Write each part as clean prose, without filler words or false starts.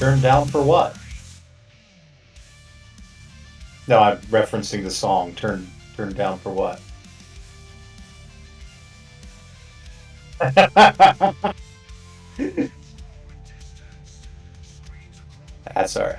Turned down for what? No, I'm referencing the song. Turned down for what? That's all right.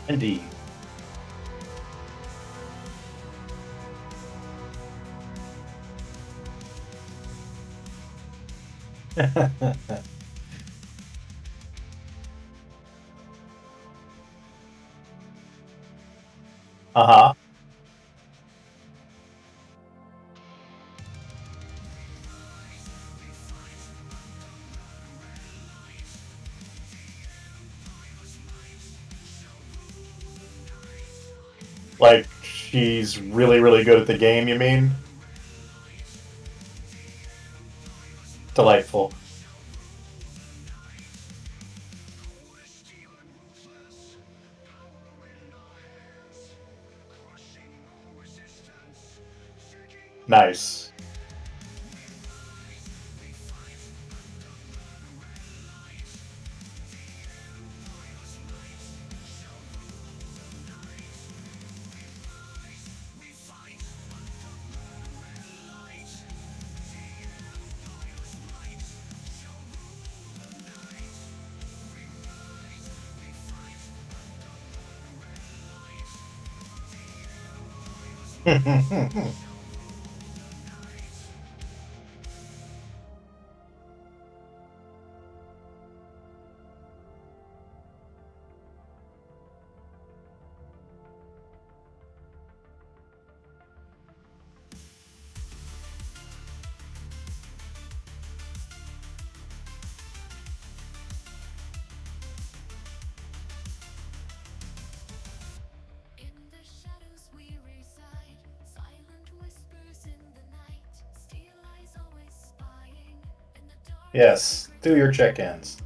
Indeed. Uh-huh. Like, she's really, really good at the game, you mean? Delightful. Nice. Yes, do your check-ins.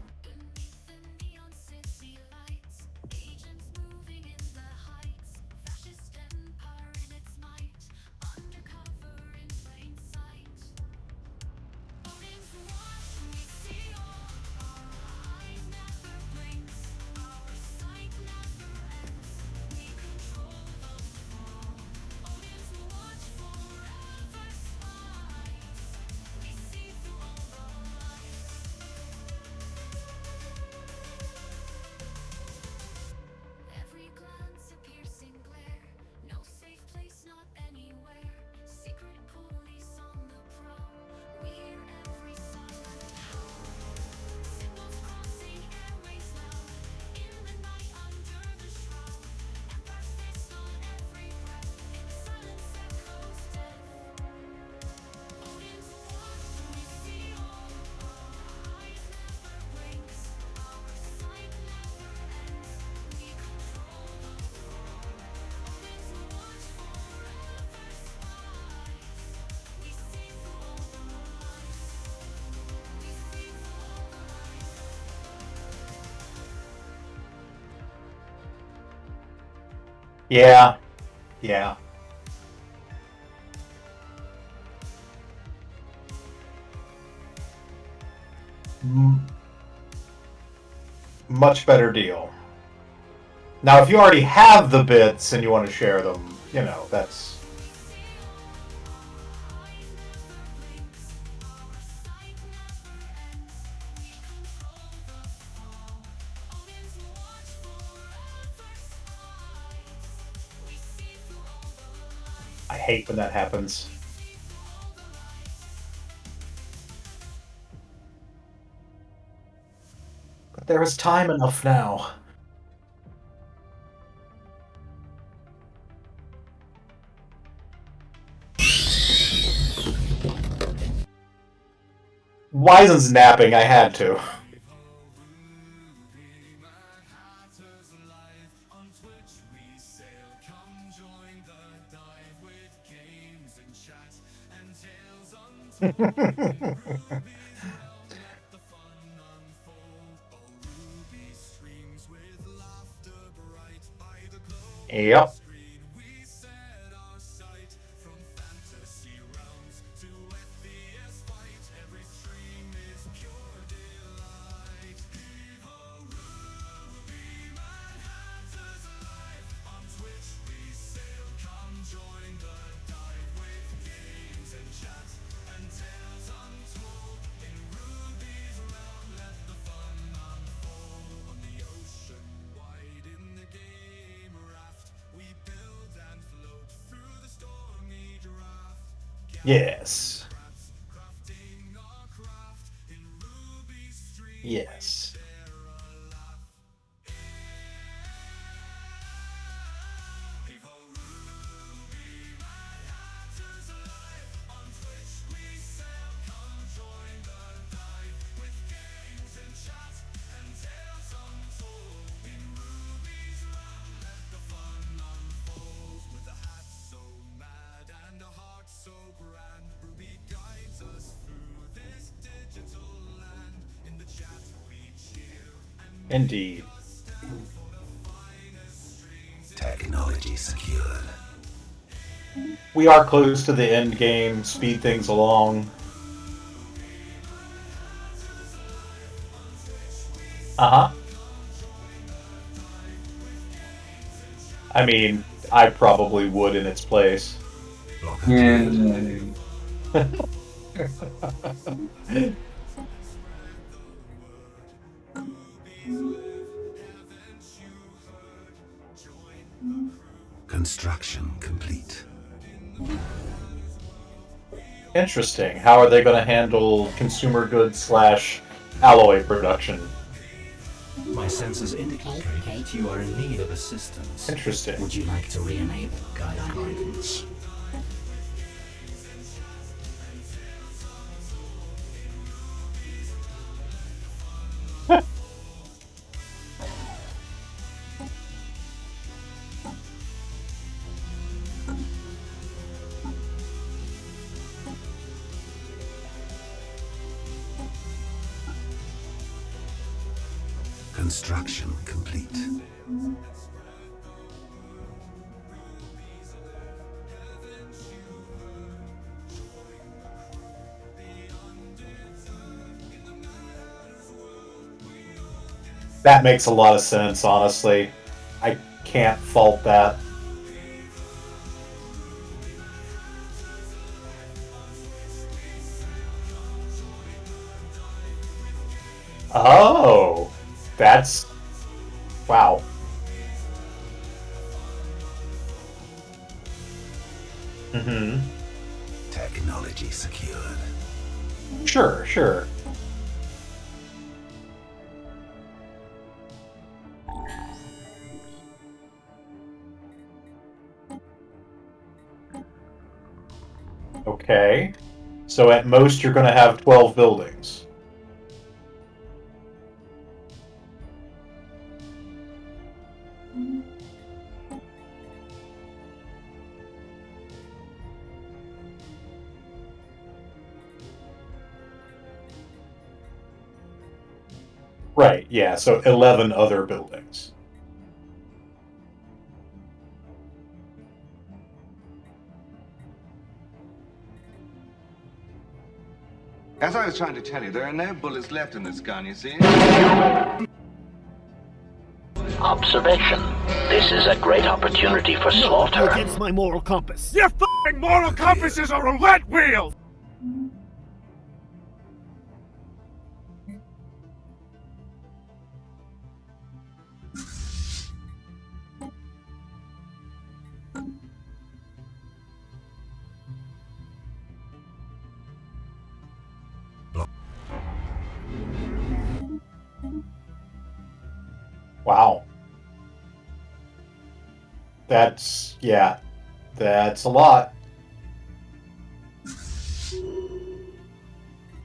Yeah, yeah. M- Much better deal. Now, if you already have the bits and you want to share them, that's I hate when that happens. But there is time enough now. Wizen's napping, I had to. Yep. Yes. Yes. Indeed. Technology secured. We are close to the end game. Speed things along. Uh-huh. I mean, I probably would in its place. Yeah. Construction complete. Interesting. How are they going to handle consumer goods / alloy production? My sensors indicate you are in need of assistance. Interesting. Would you like to re-enable guidance? Construction complete. That makes a lot of sense, honestly. I can't fault that. Oh, that's... wow. Mm-hmm. Technology secured. Sure, sure. Okay. So at most you're going to have 12 buildings. Right, yeah, so 11 other buildings. As I was trying to tell you, there are no bullets left in this gun, you see? Observation. This is a great opportunity for slaughter. Against my moral compass. Your f***ing moral compass is a roulette wheel! Wow. That's, yeah, that's a lot.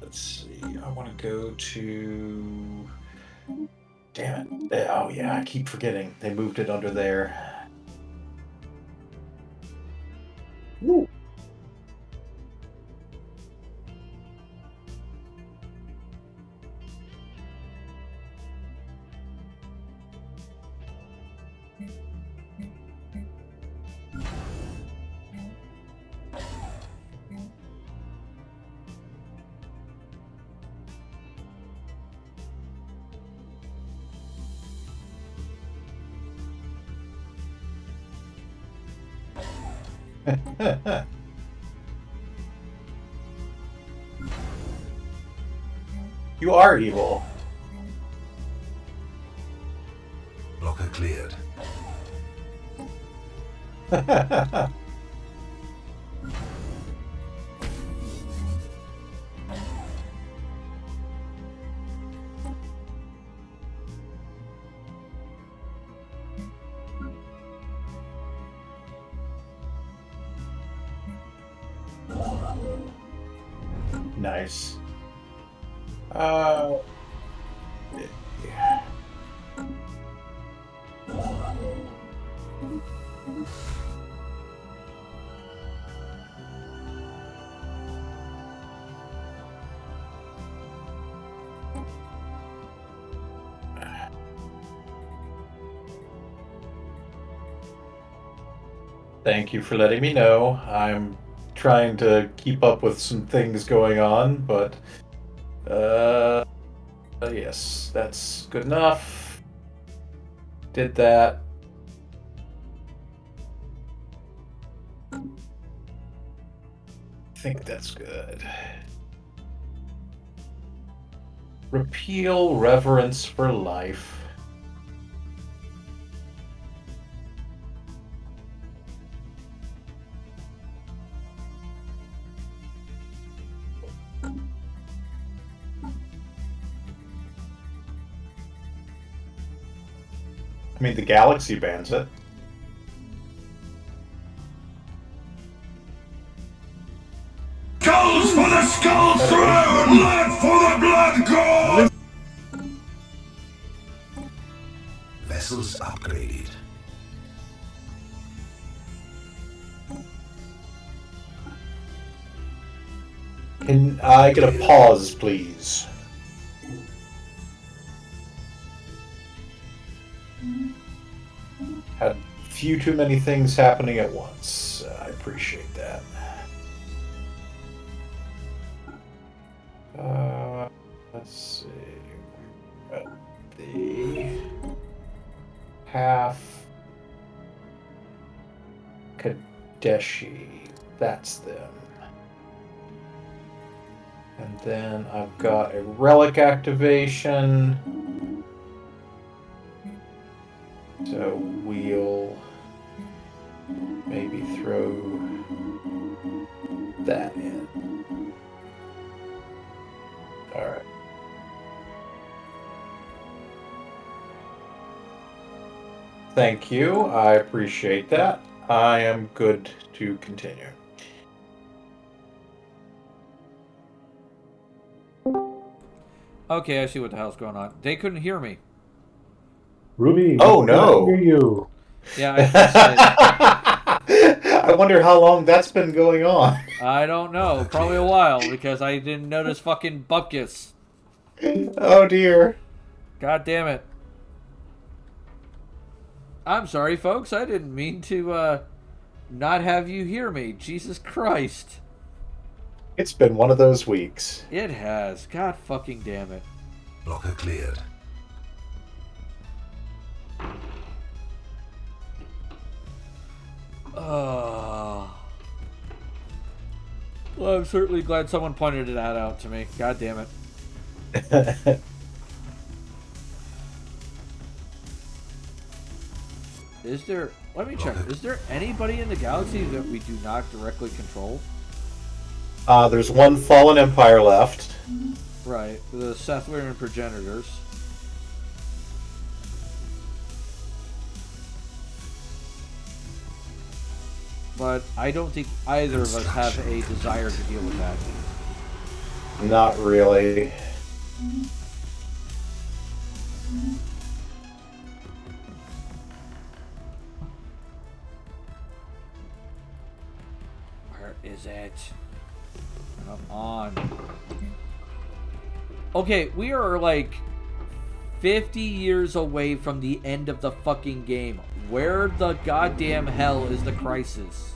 Let's see, I go to... Damn it. Oh, yeah, I keep forgetting. They moved it under there. Woo. You are evil. Blocker cleared. Nice. Yeah. Thank you for letting me know. I'm trying to keep up with some things going on, but yes, that's good enough. Did that. I think that's good. Repeal reverence for life. I mean, the galaxy bans it. Skulls for the skull throne! Blood for the blood god! Vessels upgraded. Can I get a pause, please? Had a few too many things happening at once. I appreciate that. Let's see. Got the half Kadeshi. That's them. And then I've got a relic activation. So we'll maybe throw that in. Alright. Thank you. I appreciate that. I am good to continue. Okay, I see what the hell's going on. They couldn't hear me. Ruby. Oh, I no. hear you. Yeah, I said, I wonder how long that's been going on. I don't know. Probably a while because I didn't notice fucking bupkis. Oh dear. God damn it. I'm sorry, folks. I didn't mean to not have you hear me. Jesus Christ. It's been one of those weeks. It has. God fucking damn it. Blocker cleared. Well, I'm certainly glad someone pointed that out to me. God damn it. Is there... Let me check. Is there anybody in the galaxy that we do not directly control? There's one fallen empire left. Right. The Sethwarian progenitors. But I don't think either of us have a desire to deal with that. Not really. Where is it? Come on. Okay, we are like 50 years away from the end of the fucking game. Where the goddamn hell is the crisis?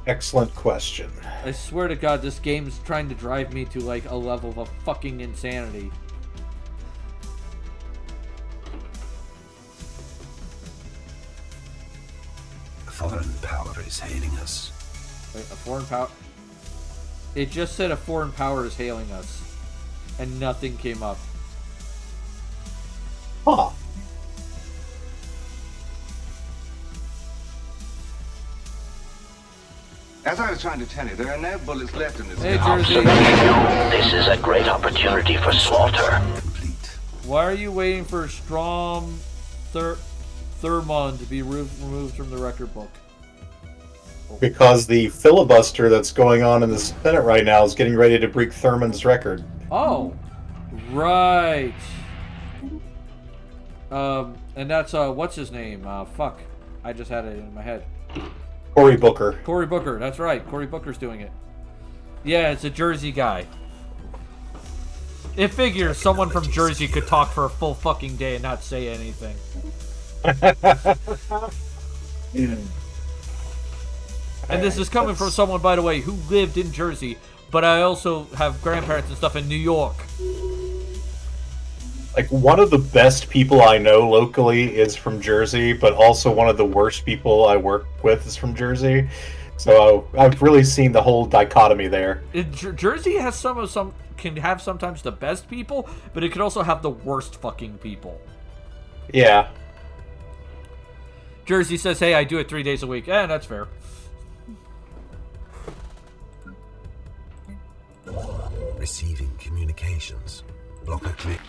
Excellent question. I swear to God, this game's trying to drive me to like a level of fucking insanity. A foreign power is hailing us. Wait, a foreign power? It just said a foreign power is hailing us. And nothing came up. Huh. As I was trying to tell you, there are no bullets left in this Hey, gun. Jersey. This is a great opportunity for slaughter. Complete. Why are you waiting for Strom Thurmond to be removed from the record book? Because the filibuster that's going on in the Senate right now is getting ready to break Thurman's record. Oh, right. And that's what's his name? Fuck, I just had it in my head. Cory Booker. Cory Booker. That's right. Cory Booker's doing it. Yeah, it's a Jersey guy. It figures someone from Jersey could talk for a full fucking day and not say anything. And this is coming from someone, by the way, who lived in Jersey, but I also have grandparents and stuff in New York. Like, one of the best people I know locally is from Jersey, but also one of the worst people I work with is from Jersey. So I've really seen the whole dichotomy there. Jersey has can have sometimes the best people, but it can also have the worst fucking people. Yeah. Jersey says, hey, I do it 3 days a week. That's fair. Receiving communications. Blocker clear.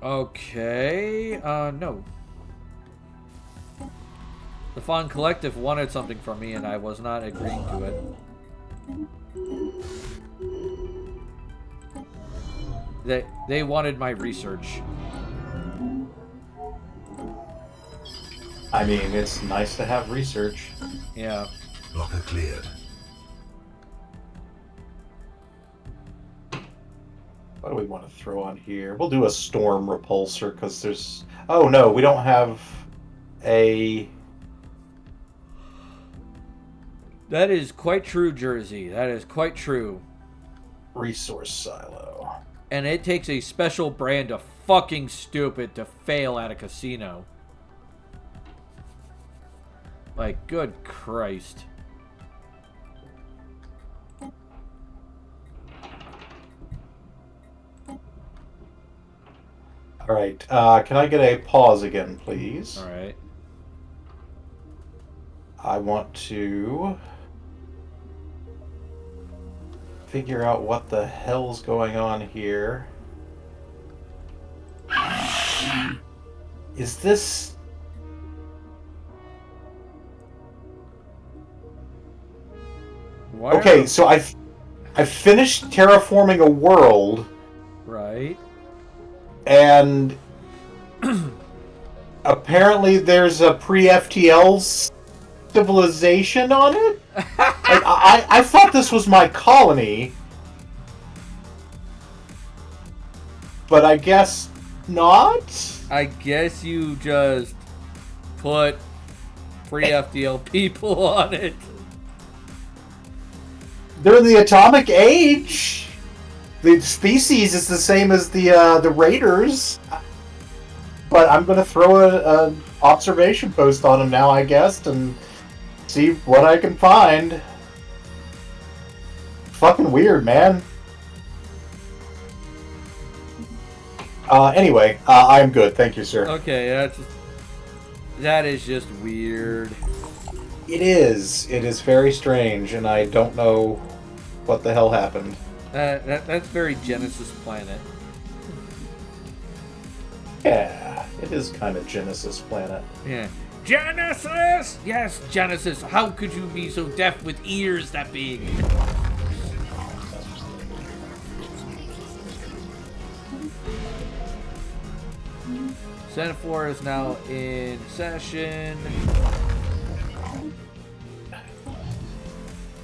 Okay, no. The Fawn Collective wanted something from me, and I was not agreeing to it. They wanted my research. I mean, it's nice to have research. Yeah. Blocker cleared. What do we want to throw on here? We'll do a storm repulsor, because there's... Oh, no, we don't have a... That is quite true, Jersey. That is quite true. resource silo. And it takes a special brand of fucking stupid to fail at a casino. Like, good Christ. Alright, can I get a pause again, please? Alright. I want to figure out what the hell's going on here. Is this... Okay, so I finished terraforming a world. Right. And apparently there's a pre-FTL civilization on it? Like, I thought this was my colony. But I guess not? I guess you just put pre-FTL people on it. They're in the atomic age. The species is the same as the Raiders. But I'm going to throw an observation post on them now, I guess, and see what I can find. Fucking weird, man. Anyway, I'm good. Thank you, sir. Okay, that is just weird. It is. It is very strange, and I don't know what the hell happened. That's very Genesis Planet. Yeah, it is kind of Genesis Planet. Yeah. Genesis! Yes, Genesis. How could you be so deaf with ears that big? Senate floor is now in session.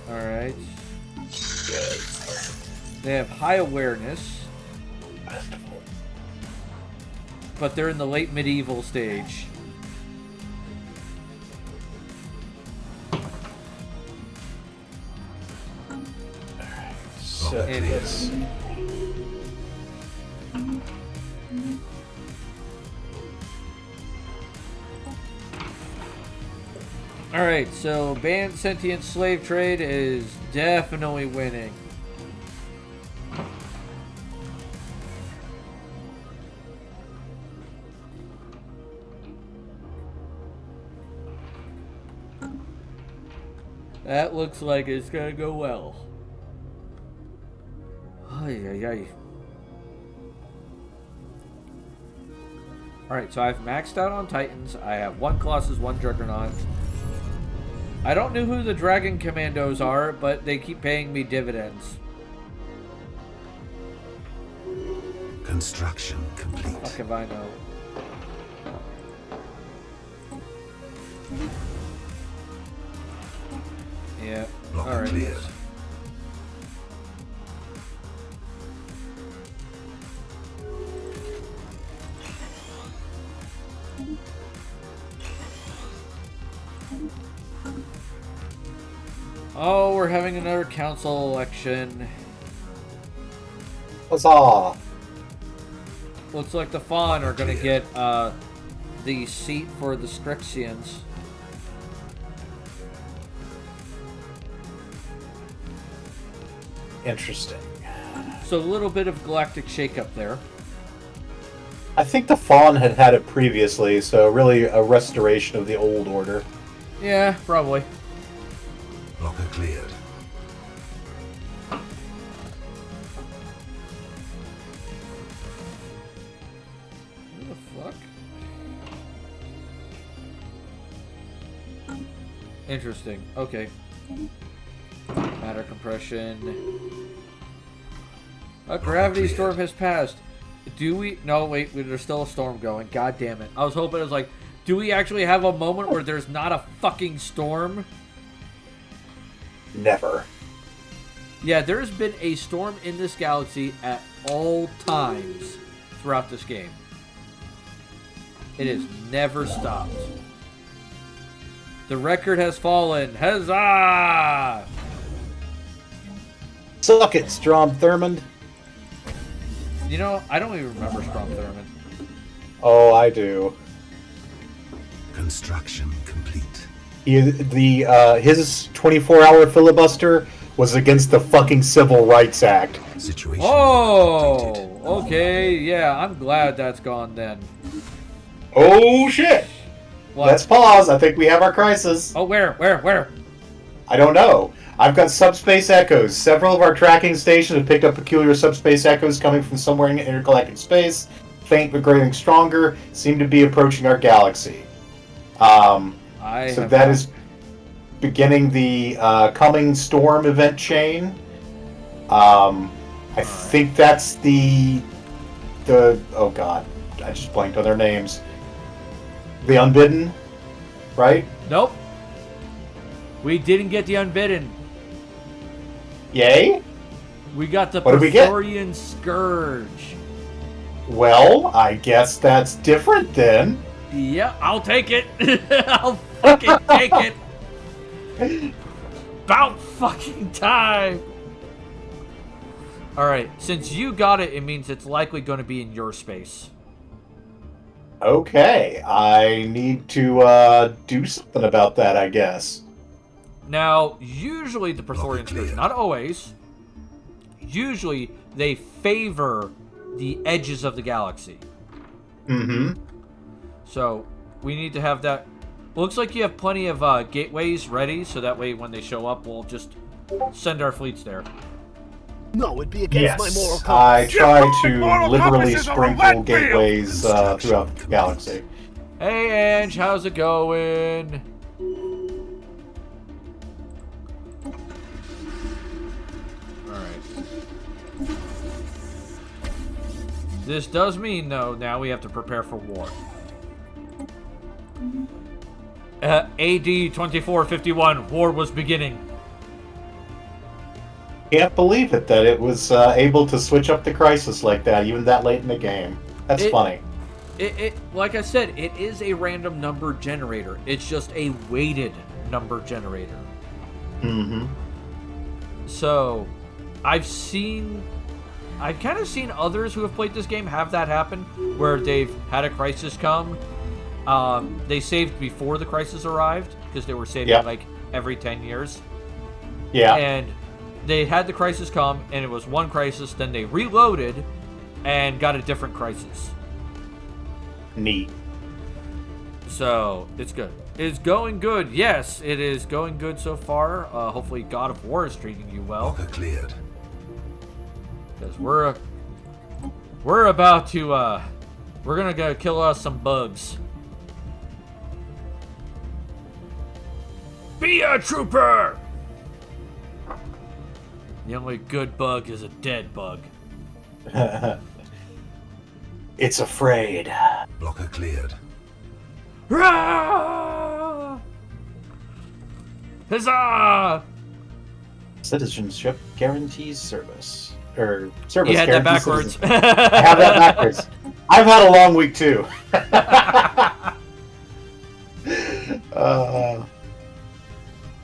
Alright. They have high awareness. But they're in the late medieval stage. So It is. Alright, so banned sentient slave trade is definitely winning. That looks like it's gonna go well. Ay, ay, ay. Alright, so I've maxed out on Titans. I have 1 Colossus, 1 Juggernaut. I don't know who the Dragon Commandos are, but they keep paying me dividends. Construction complete. Fuck if I know. Yeah. Blocker Alright. cleared. Oh, we're having another council election. Huzzah! Looks like the Fawn are gonna get the seat for the Strixxians. Interesting. So a little bit of galactic shakeup there. I think the Fawn had it previously, so really a restoration of the old order. Yeah, probably. Blocker cleared. What the fuck? Interesting. Okay. Matter compression. A gravity storm has passed. Do we? No, wait. There's still a storm going. God damn it. I was hoping it was like, do we actually have a moment where there's not a fucking storm? Never. Yeah, there's been a storm in this galaxy at all times throughout this game. It has never stopped. The record has fallen. Huzzah! Suck it, Strom Thurmond. You know, I don't even remember Strom Thurmond. Oh, I do. Construction complete. His 24-hour filibuster was against the fucking Civil Rights Act. Situation. Oh, updated. okay. Yeah, I'm glad that's gone then. Oh shit! What? Let's pause. I think we have our crisis. Oh, where? I don't know. I've got subspace echoes. Several of our tracking stations have picked up peculiar subspace echoes coming from somewhere in intergalactic space. Faint but growing stronger. Seem to be approaching our galaxy. So that is beginning the coming storm event chain. I think that's the oh god, I just blanked on their names. The Unbidden, right? Nope. We didn't get the Unbidden. Yay? We got the What did we get? Praetorian Scourge. Well, I guess that's different then. Yeah, I'll take it. I'll fucking take it. About fucking time. Alright, since you got it, it means it's likely going to be in your space. Okay, I need to do something about that, I guess. Now, usually the Praetorian Scourge, not always, usually they favor the edges of the galaxy. Mm-hmm. So, we need to have that. Looks like you have plenty of gateways ready, so that way when they show up, we'll just send our fleets there. No, it'd be against my moral compass. I try Your to moral liberally compass is a sprinkle roulette wheel. gateways throughout the galaxy. Hey, Ange, how's it going? Alright. This does mean, though, now we have to prepare for war. AD 2451, war was beginning. Can't believe it that it was able to switch up the crisis like that, even that late in the game. That's funny. It like I said, it is a random number generator. It's just a weighted number generator. Mm-hmm. So, I've kind of seen others who have played this game have that happen, where they've had a crisis come. They saved before the crisis arrived, because they were saving like every 10 years. Yeah. And they had the crisis come, and it was one crisis, then they reloaded and got a different crisis. Neat. So, it's good. It's going good. Yes, it is going good so far. Hopefully God of War is treating you well. Locker cleared. Because we're about to, we're gonna go kill us some bugs. Be a trooper! The only good bug is a dead bug. It's afraid. Blocker cleared. Hurrah! Huzzah! Citizenship guarantees service. Or service You had that guarantees backwards. citizenship. I have that backwards. I've had a long week too.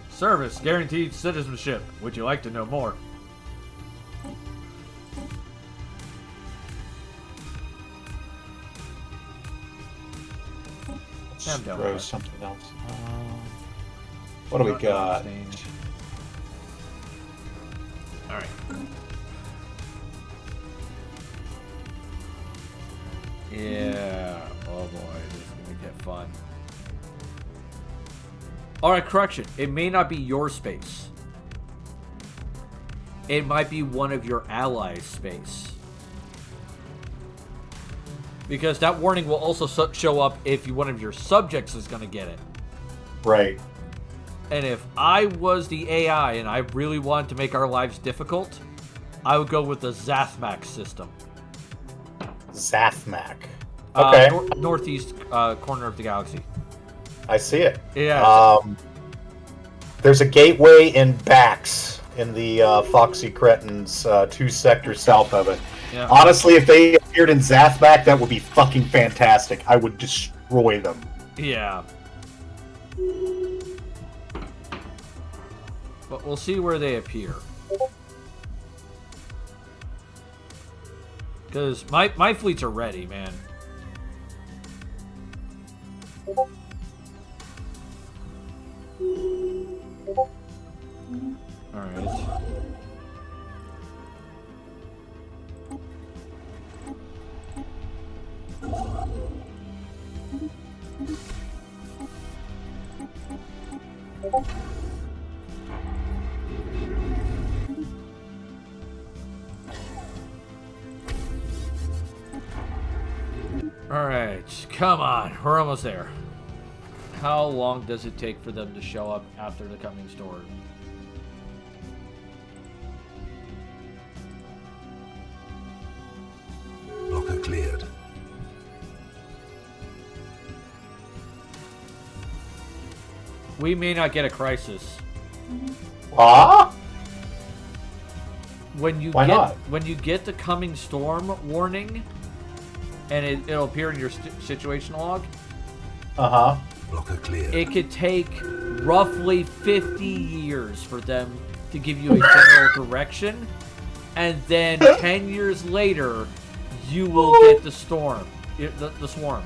Service guaranteed citizenship. Would you like to know more? I'm done Throw with it. something else. What do we got? Alright. Yeah. Oh boy, this is gonna get fun. Alright, correction. It may not be your space. It might be one of your allies' space. Because that warning will also show up if one of your subjects is going to get it. Right. And if I was the AI and I really wanted to make our lives difficult, I would go with the Zathmak system. Zathmak. Okay. Northeast corner of the galaxy. I see it. Yeah. There's a gateway in Bax in the Foxy Cretins 2 sectors south of it. Yeah. Honestly, if they appeared in Zathmak, that would be fucking fantastic. I would destroy them. Yeah. But we'll see where they appear. Because my fleets are ready, man. Alright. Alright, come on, we're almost there. How long does it take for them to show up after the coming storm? Blocker cleared. We may not get a crisis. Ah? When you Why not? When you get the coming storm warning, and it'll appear in your situation log. Uh-huh. Blocker cleared. It could take roughly 50 years for them to give you a general direction, and then 10 years later, you will get the storm, the swarm.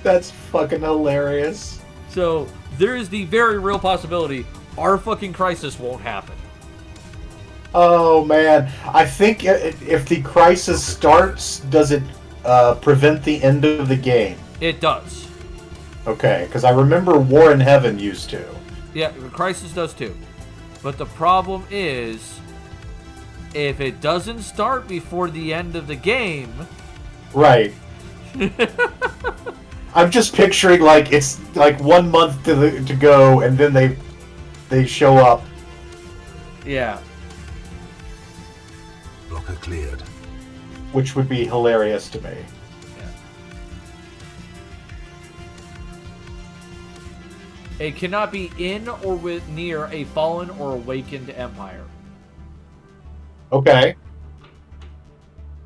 That's fucking hilarious. So there is the very real possibility our fucking crisis won't happen. Oh, man. I think if the crisis starts, does it prevent the end of the game? It does. Okay, because I remember War in Heaven used to. Yeah, the crisis does too. But the problem is, if it doesn't start before the end of the game... Right. I'm just picturing like it's like 1 month to go, and then they show up. Yeah. Blocker cleared. Which would be hilarious to me. Yeah. It cannot be in or near a fallen or awakened empire. Okay.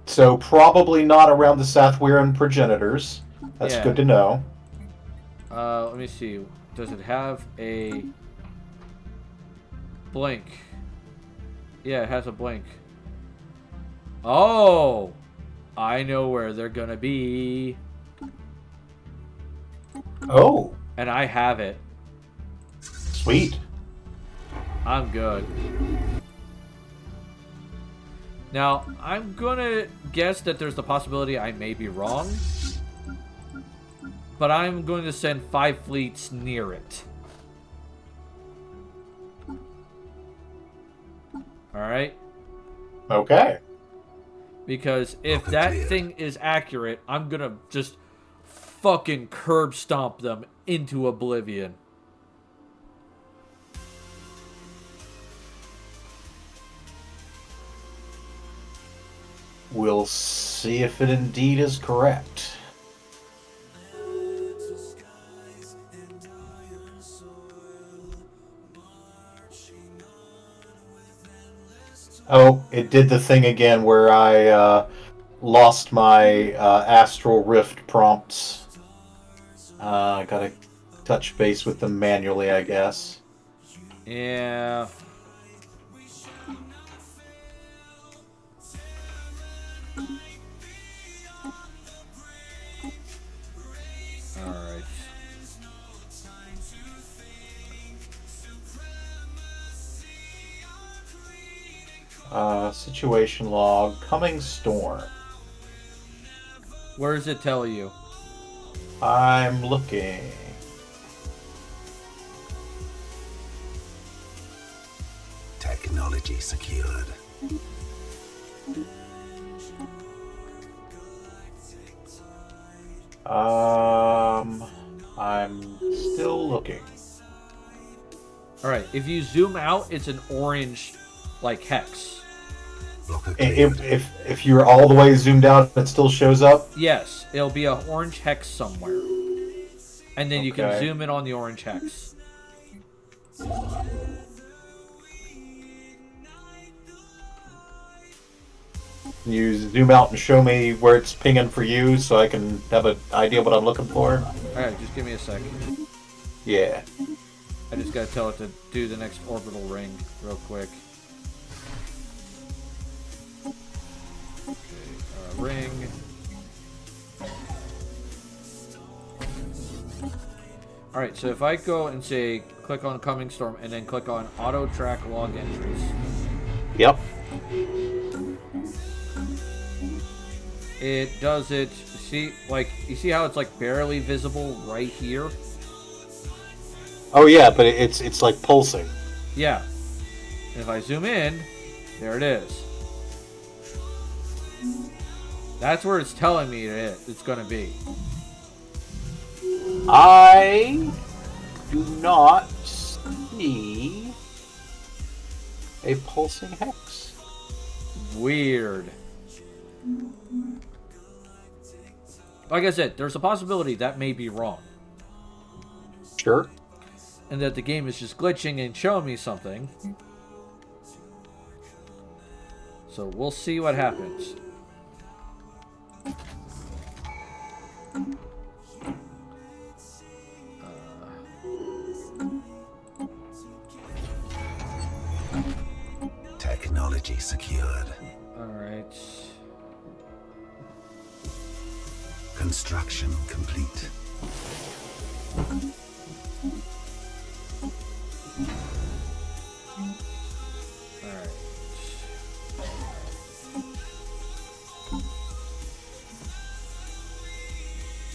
So probably not around the Sathwerian progenitors. That's Yeah. good to know. Let me see. Does it have a blink? Yeah, it has a blink. Oh! I know where they're gonna be. Oh, And I have it. sweet. I'm good. Now, I'm gonna guess that there's the possibility I may be wrong. But I'm going to send 5 fleets near it. Alright? Okay. Because if Okay, that cleared. thing is accurate, I'm gonna just fucking curb stomp them into oblivion. We'll see if it indeed is correct. Oh, it did the thing again where I lost my Astral Rift prompts. I gotta touch base with them manually, I guess. Yeah. Alright. Situation log, coming storm. Where does it tell you? I'm looking. Technology secured. I'm still looking. Alright, if you zoom out, it's an orange, like, hex. Blocker cleared. If you're all the way zoomed out, it still shows up. Yes, it'll be an orange hex somewhere. And then you can Okay. zoom in on the orange hex. Can you zoom out and show me where it's pinging for you so I can have an idea what I'm looking for? Alright, just give me a second. Yeah. I just gotta tell it to do the next orbital ring real quick. Okay, ring. Alright, so if I go and say click on coming storm and then click on auto track log entries, Yep. it does it. See, like, you see how it's like barely visible right here? Oh yeah, but it's like pulsing. Yeah. And if I zoom in, there it is. That's where it's telling me it's gonna be. I do not see a pulsing hex. Weird. Like I said, there's a possibility that may be wrong. Sure. And that the game is just glitching and showing me something. So we'll see what happens. Technology secured. Alright. Construction complete. Alright.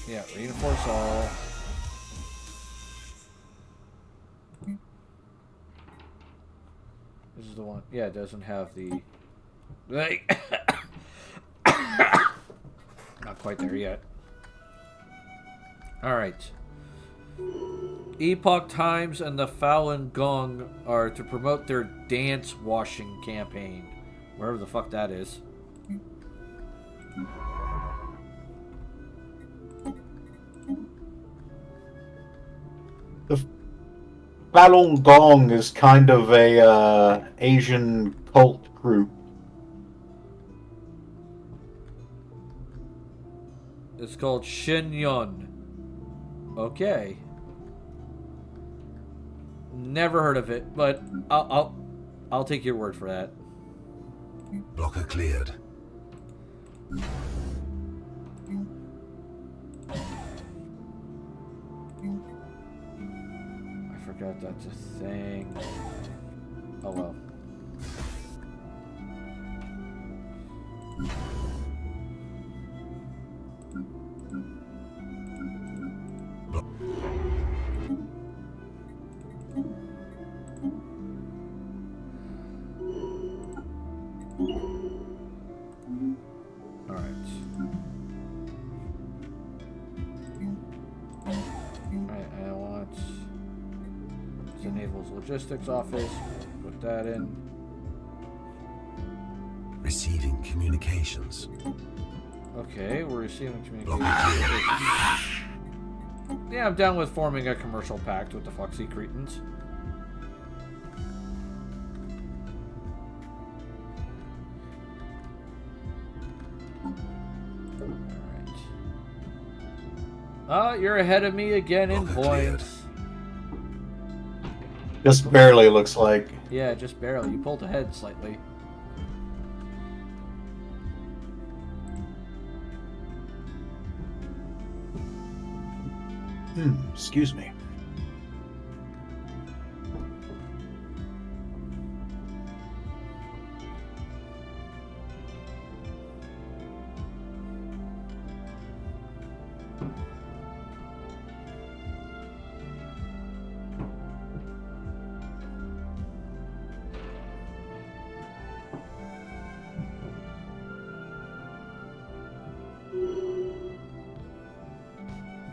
Yeah, reinforce all. This is the one. Yeah, it doesn't have the. Like, not quite there yet. Alright. Epoch Times and the Falun Gong are to promote their dance washing campaign. Wherever the fuck that is. The Falun Gong is kind of a Asian cult group. It's called Shinyun. Okay. Never heard of it, but I'll take your word for that. Blocker cleared. I forgot that's a thing. Oh well. Logistics office. Put that in. Receiving communications. Okay, we're receiving Blocker communications. cleared. Yeah, I'm down with forming a commercial pact with the Foxy Cretans. Alright. Oh, you're ahead of me again in Blocker cleared. points. Just barely, looks like. Yeah, just barely. You pulled ahead slightly. Excuse me.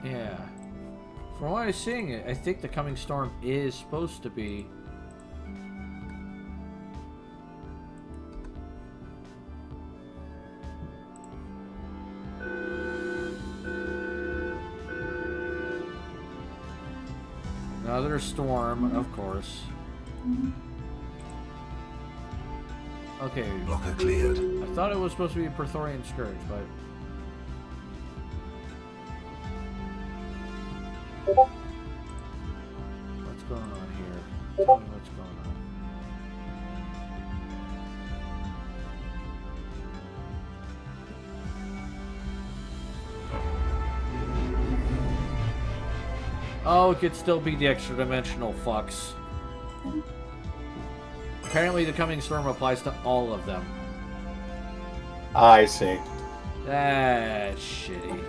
Yeah. From what I'm seeing, I think the coming storm is supposed to be... another storm, of course. Okay. Blocker cleared. I thought it was supposed to be a Praetorian Scourge, but... what's going on here? Tell me what's going on. Oh, it could still be the extra dimensional fucks. Apparently the coming storm applies to all of them. I see. That's shitty.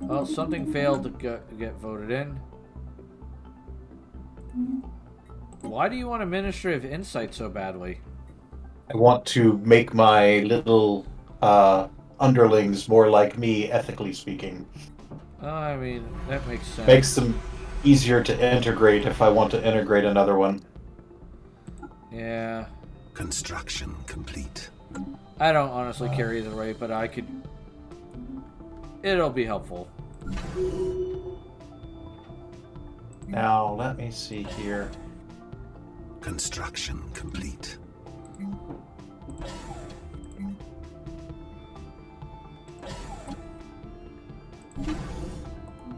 Well, something failed to get voted in. Why do you want a Ministry of Insight so badly? I want to make my little underlings more like me, ethically speaking. I mean, that makes sense. Makes them easier to integrate if I want to integrate another one. Yeah. Construction complete. I don't honestly care either way, but I could... it'll be helpful. Now, let me see here. Construction complete.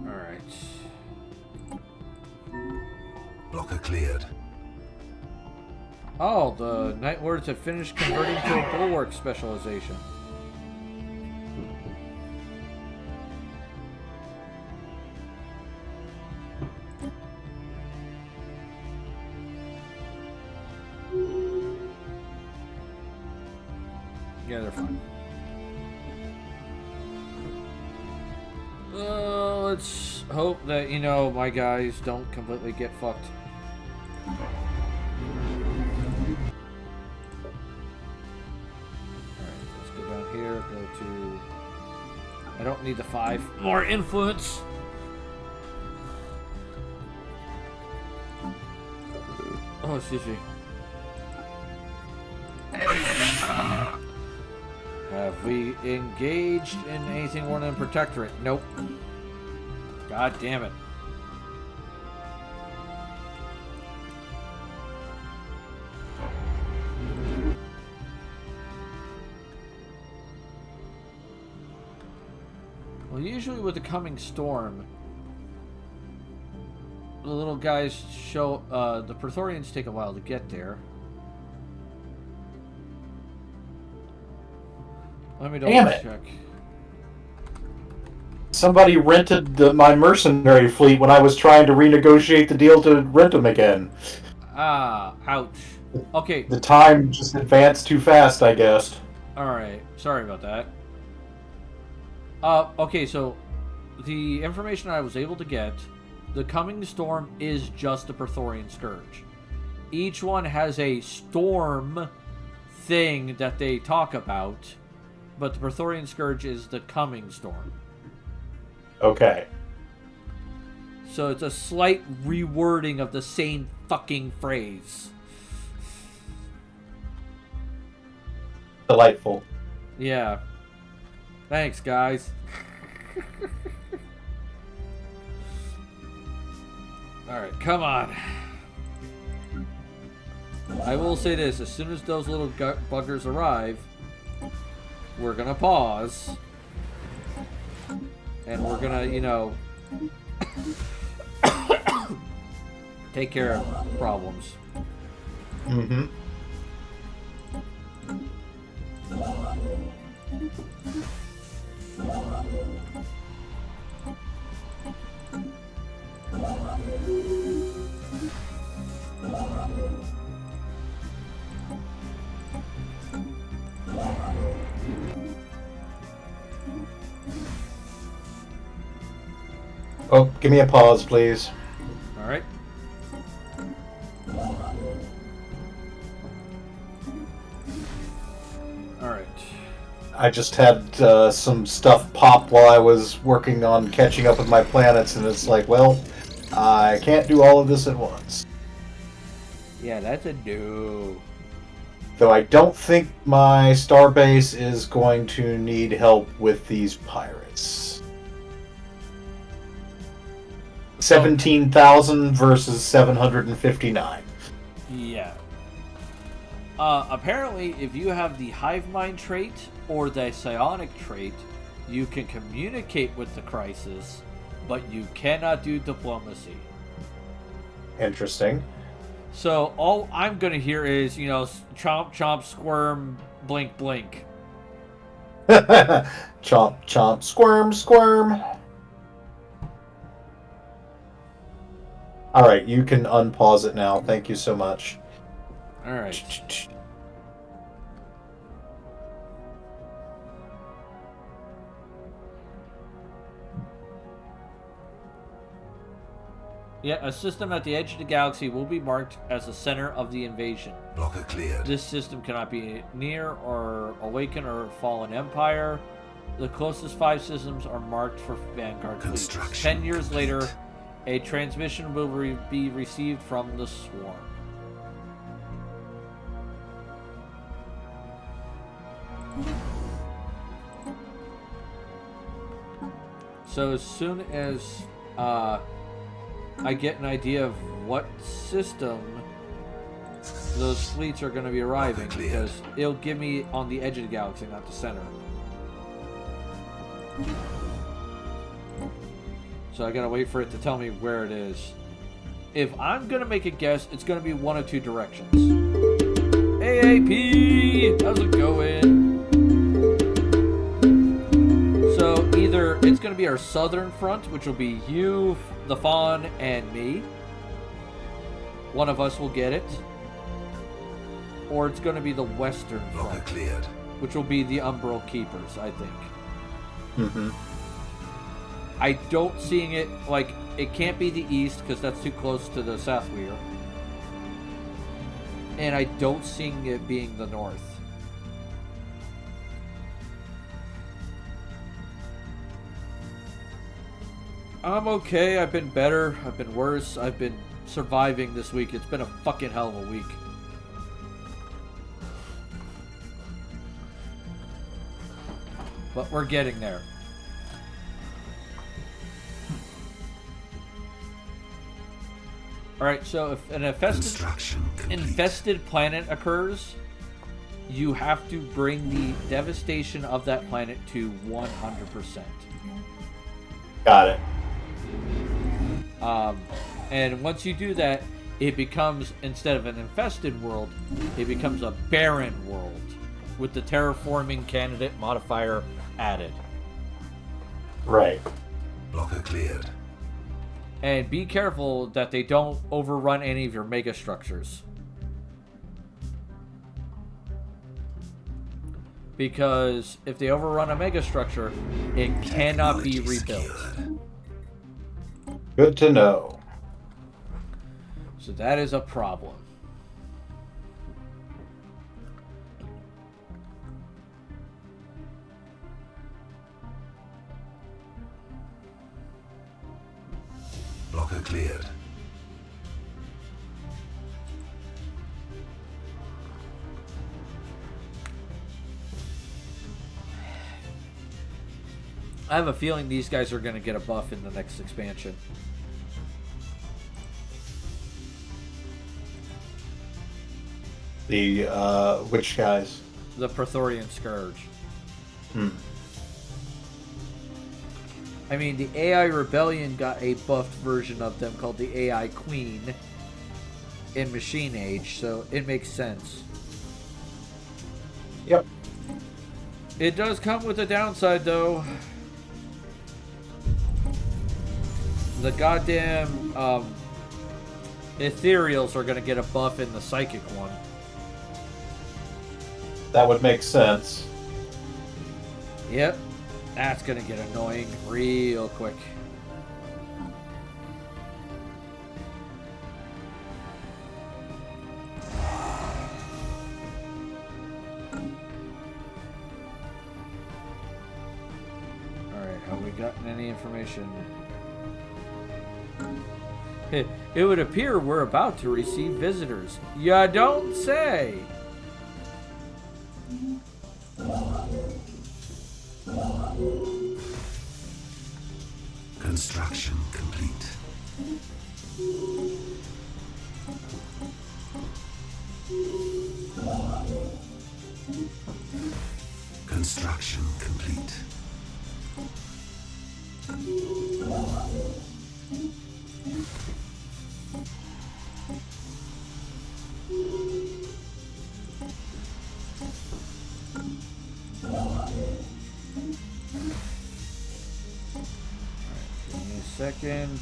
Alright. Blocker cleared. Oh, the Night Lords have finished converting to a bulwark specialization. Yeah, they're fine. Let's hope that, my guys don't completely get fucked. Alright, let's go down here, go to... I don't need the 5. More influence! Oh, excuse me. Have we engaged in anything more than Protectorate? Nope. God damn it. Well, usually with the coming storm, the little guys show, the Praetorians take a while to get there. Let me double check. Somebody rented my mercenary fleet when I was trying to renegotiate the deal to rent them again. Ah, ouch. Okay. The time just advanced too fast, I guess. Alright, sorry about that. Okay, so the information I was able to get, the coming storm is just the Praetorian Scourge. Each one has a storm thing that they talk about, but the Praetorian Scourge is the coming storm. Okay. So it's a slight rewording of the same fucking phrase. Delightful. Yeah. Thanks, guys. Alright, come on. I will say this, as soon as those little buggers arrive, we're gonna pause. And we're gonna, take care of problems. Mm-hmm. Oh, give me a pause, please. All right. All right. I just had some stuff pop while I was working on catching up with my planets, and it's like, well, I can't do all of this at once. Yeah, that's a no. Though I don't think my starbase is going to need help with these pirates. 17,000 versus 759. Yeah. Apparently, if you have the hive mind trait or the psionic trait, you can communicate with the crisis, but you cannot do diplomacy. Interesting. So all I'm gonna hear is, chomp, chomp, squirm, blink, blink. Chomp, chomp, squirm, squirm. Alright, you can unpause it now. Thank you so much. Alright. Yeah, a system at the edge of the galaxy will be marked as the center of the invasion. Blocker cleared. This system cannot be near or awaken or fallen empire. The closest 5 systems are marked for Vanguard fleets. 10 years later, a transmission will be received from the swarm. So as soon as I get an idea of what system those fleets are going to be arriving, because it'll give me on the edge of the galaxy, not the center. So I gotta wait for it to tell me where it is. If I'm gonna make a guess, it's gonna be one of 2 directions. AAP! How's it going? So either it's gonna be our southern front, which will be you, the Fawn, and me. One of us will get it. Or it's gonna be the western front, which will be the Umbral Keepers, I think. Mm-hmm. I don't seeing it, like, it can't be the east because that's too close to the South Weir. And I don't seeing it being the north. I'm okay. I've been better. I've been worse. I've been surviving this week. It's been a fucking hell of a week. But we're getting there. Alright, so if an infested planet occurs, you have to bring the devastation of that planet to 100%. Got it. And once you do that, it becomes, instead of an infested world, it becomes a barren world with the terraforming candidate modifier added. Right. Blocker cleared. And be careful that they don't overrun any of your mega structures. Because if they overrun a mega structure, it cannot be rebuilt. Good to know. So that is a problem. Blocker cleared. I have a feeling these guys are going to get a buff in the next expansion. The, which guys? The Praetorian Scourge. I mean, the AI Rebellion got a buffed version of them called the AI Queen in Machine Age, so it makes sense. Yep. It does come with a downside, though. The goddamn Ethereals are going to get a buff in the Psychic one. That would make sense. Yep. That's going to get annoying real quick. Alright, have we gotten any information? It would appear we're about to receive visitors. Ya don't say! Construction complete. Construction complete. Give me a second.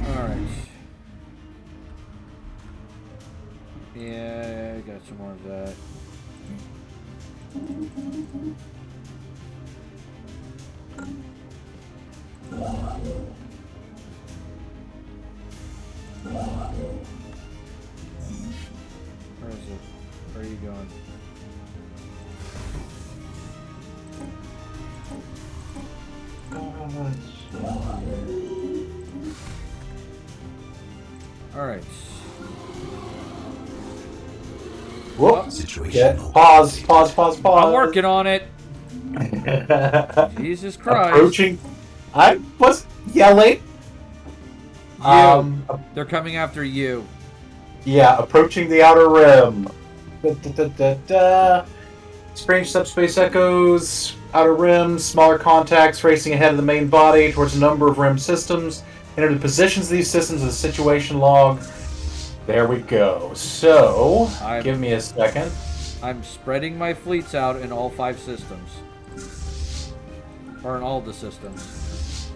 Alright. Yeah, I got some more of that. Where is it? Where are you going? Alright. Whoop. Situation. Pause. I'm working on it. Jesus Christ. Approaching. I was yelling. You. They're coming after you. Yeah, approaching the outer rim. Strange subspace echoes, outer rim, smaller contacts racing ahead of the main body towards a number of rim systems. Enter the positions of these systems as a situation log. There we go. So, give me a second. I'm spreading my fleets out in all 5 systems. Or in all the systems.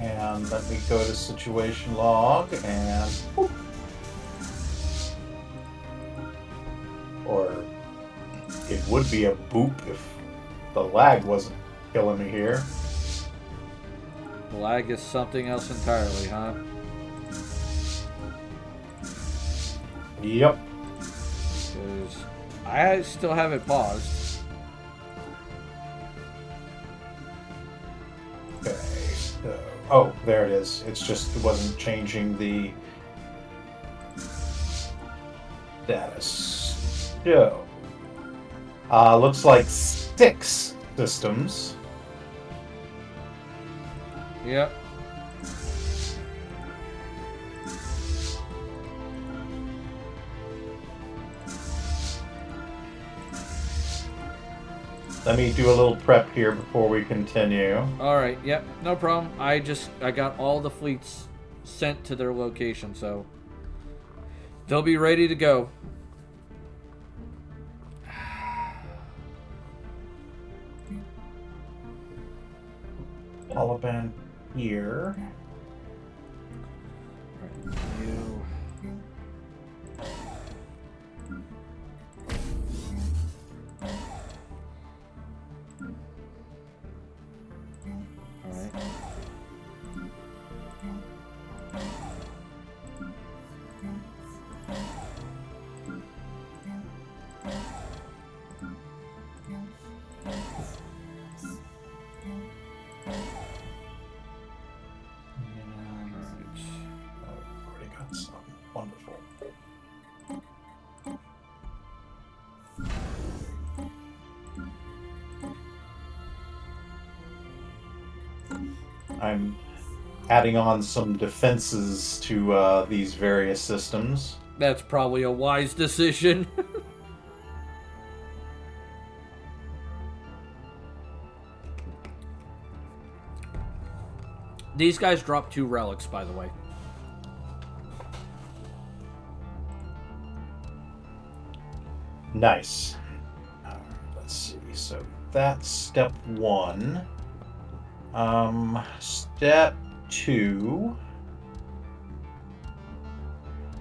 And let me go to situation log and... Boop. Or it would be a boop if the lag wasn't killing me here. Lag is something else entirely, huh? Yep. Because I still have it paused. Okay, so... Oh, there it is. It's just, it wasn't changing the status. So, looks like 6 systems. Yep. Let me do a little prep here before we continue. Alright, yep, no problem. I got all the fleets sent to their location, so they'll be ready to go. Taliban here. Alright, you... Alright. Already got some. Wonderful. I'm adding on some defenses to these various systems. That's probably a wise decision. These guys dropped 2 relics, by the way. Nice. Let's see. So that's step 1. Step 2.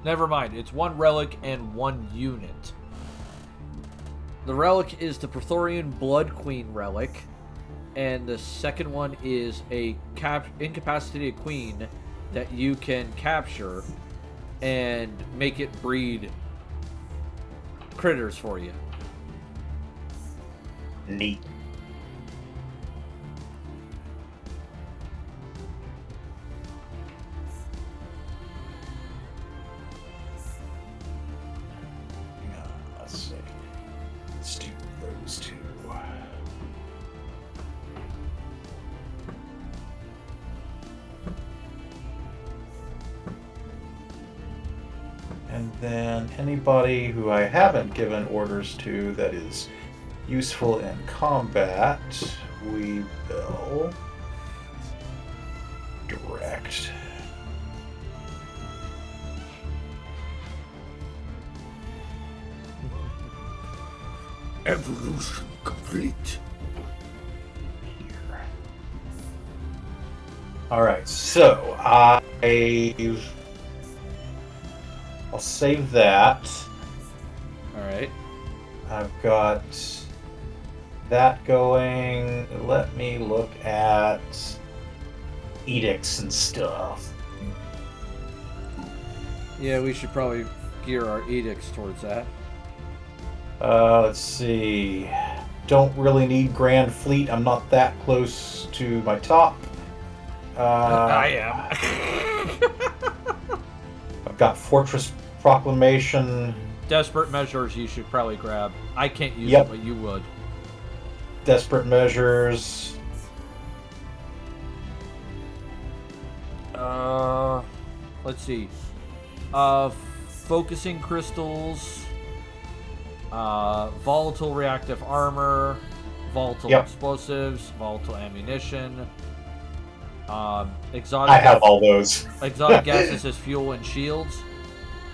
Never mind, it's 1 relic and 1 unit. The relic is the Praetorian Blood Queen relic, and the second one is a incapacitated queen that you can capture and make it breed critters for you. Neat. Let's see. Let's do those 2. And then anybody who I haven't given orders to that is useful in combat, we will direct. Evolution complete. Here. All right, so I'll save that. Alright. I've got that going. Let me look at edicts and stuff. Yeah, we should probably gear our edicts towards that. Let's see. Don't really need Grand Fleet. I'm not that close to my top. I am. I've got Fortress Proclamation. Desperate measures you should probably grab. I can't use Yep. it, but you would. Desperate Measures. Let's see. Focusing crystals. Volatile reactive armor. Volatile Yep. explosives. Volatile ammunition. Exotic. I have all those. Exotic gases as fuel and shields.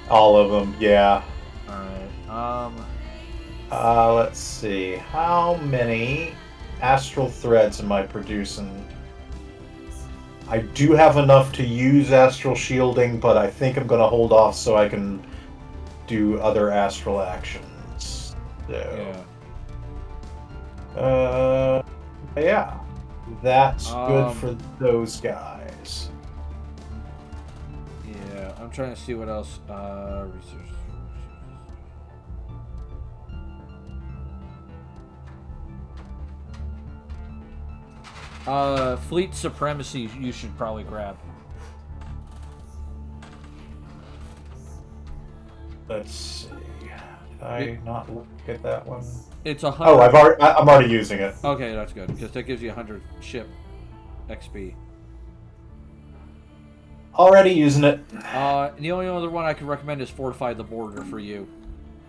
All of them, yeah. Alright. Let's see. How many astral threads am I producing? I do have enough to use astral shielding, but I think I'm going to hold off so I can do other astral actions. So, yeah, that's good for those guys. Yeah, I'm trying to see what else. Research. Fleet supremacy. You should probably grab. Let's see. Did I not look at that one? It's 100. Oh, I'm already using it. Okay, that's good because that gives you 100 ship XP. Already using it. The only other one I could recommend is Fortify the Border for you.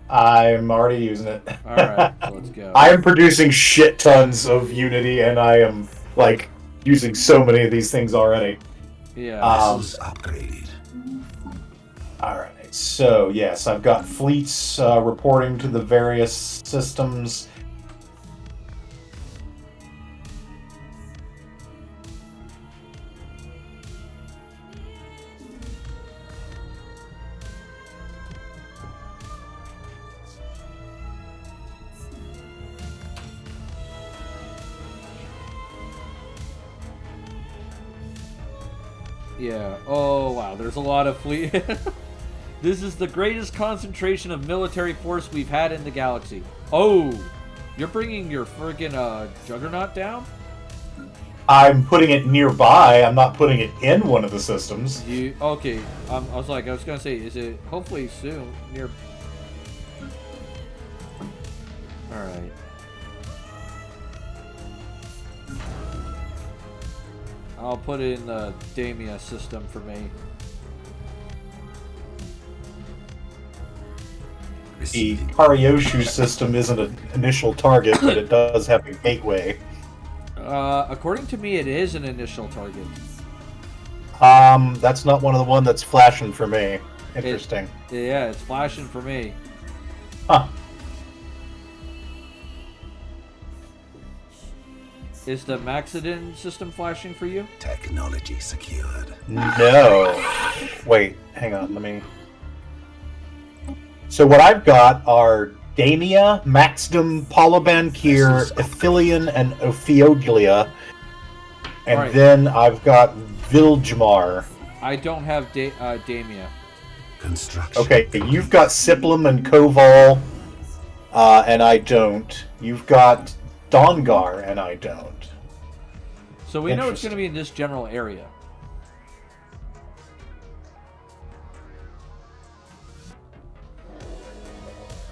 I'm already using it. Alright, so let's go. I am producing shit tons of Unity, and I am, like, using so many of these things already. Yeah. Vessels upgraded. Alright, so, yes, I've got fleets reporting to the various systems. Yeah. Oh, wow. There's a lot of fleet. This is the greatest concentration of military force we've had in the galaxy. Oh, you're bringing your friggin' Juggernaut down? I'm putting it nearby. I'm not putting it in one of the systems. Okay. I was gonna say, is it hopefully soon near? All right. I'll put it in the Damia system for me. The Karyoshu system isn't an initial target, but it does have a gateway. According to me, it is an initial target. That's not one of the one that's flashing for me. Interesting. Yeah, it's flashing for me. Huh. Is the Maxidin system flashing for you? Technology secured. No. Wait, hang on, let me... So what I've got are Damia, Maxdom, Polobankir, Ithilian, and Ophioglia. And then I've got Viljmar. I don't have Damia. Construction. Okay, you've got Siplum and Koval, and I don't. You've got Dongar, and I don't. So we know it's going to be in this general area.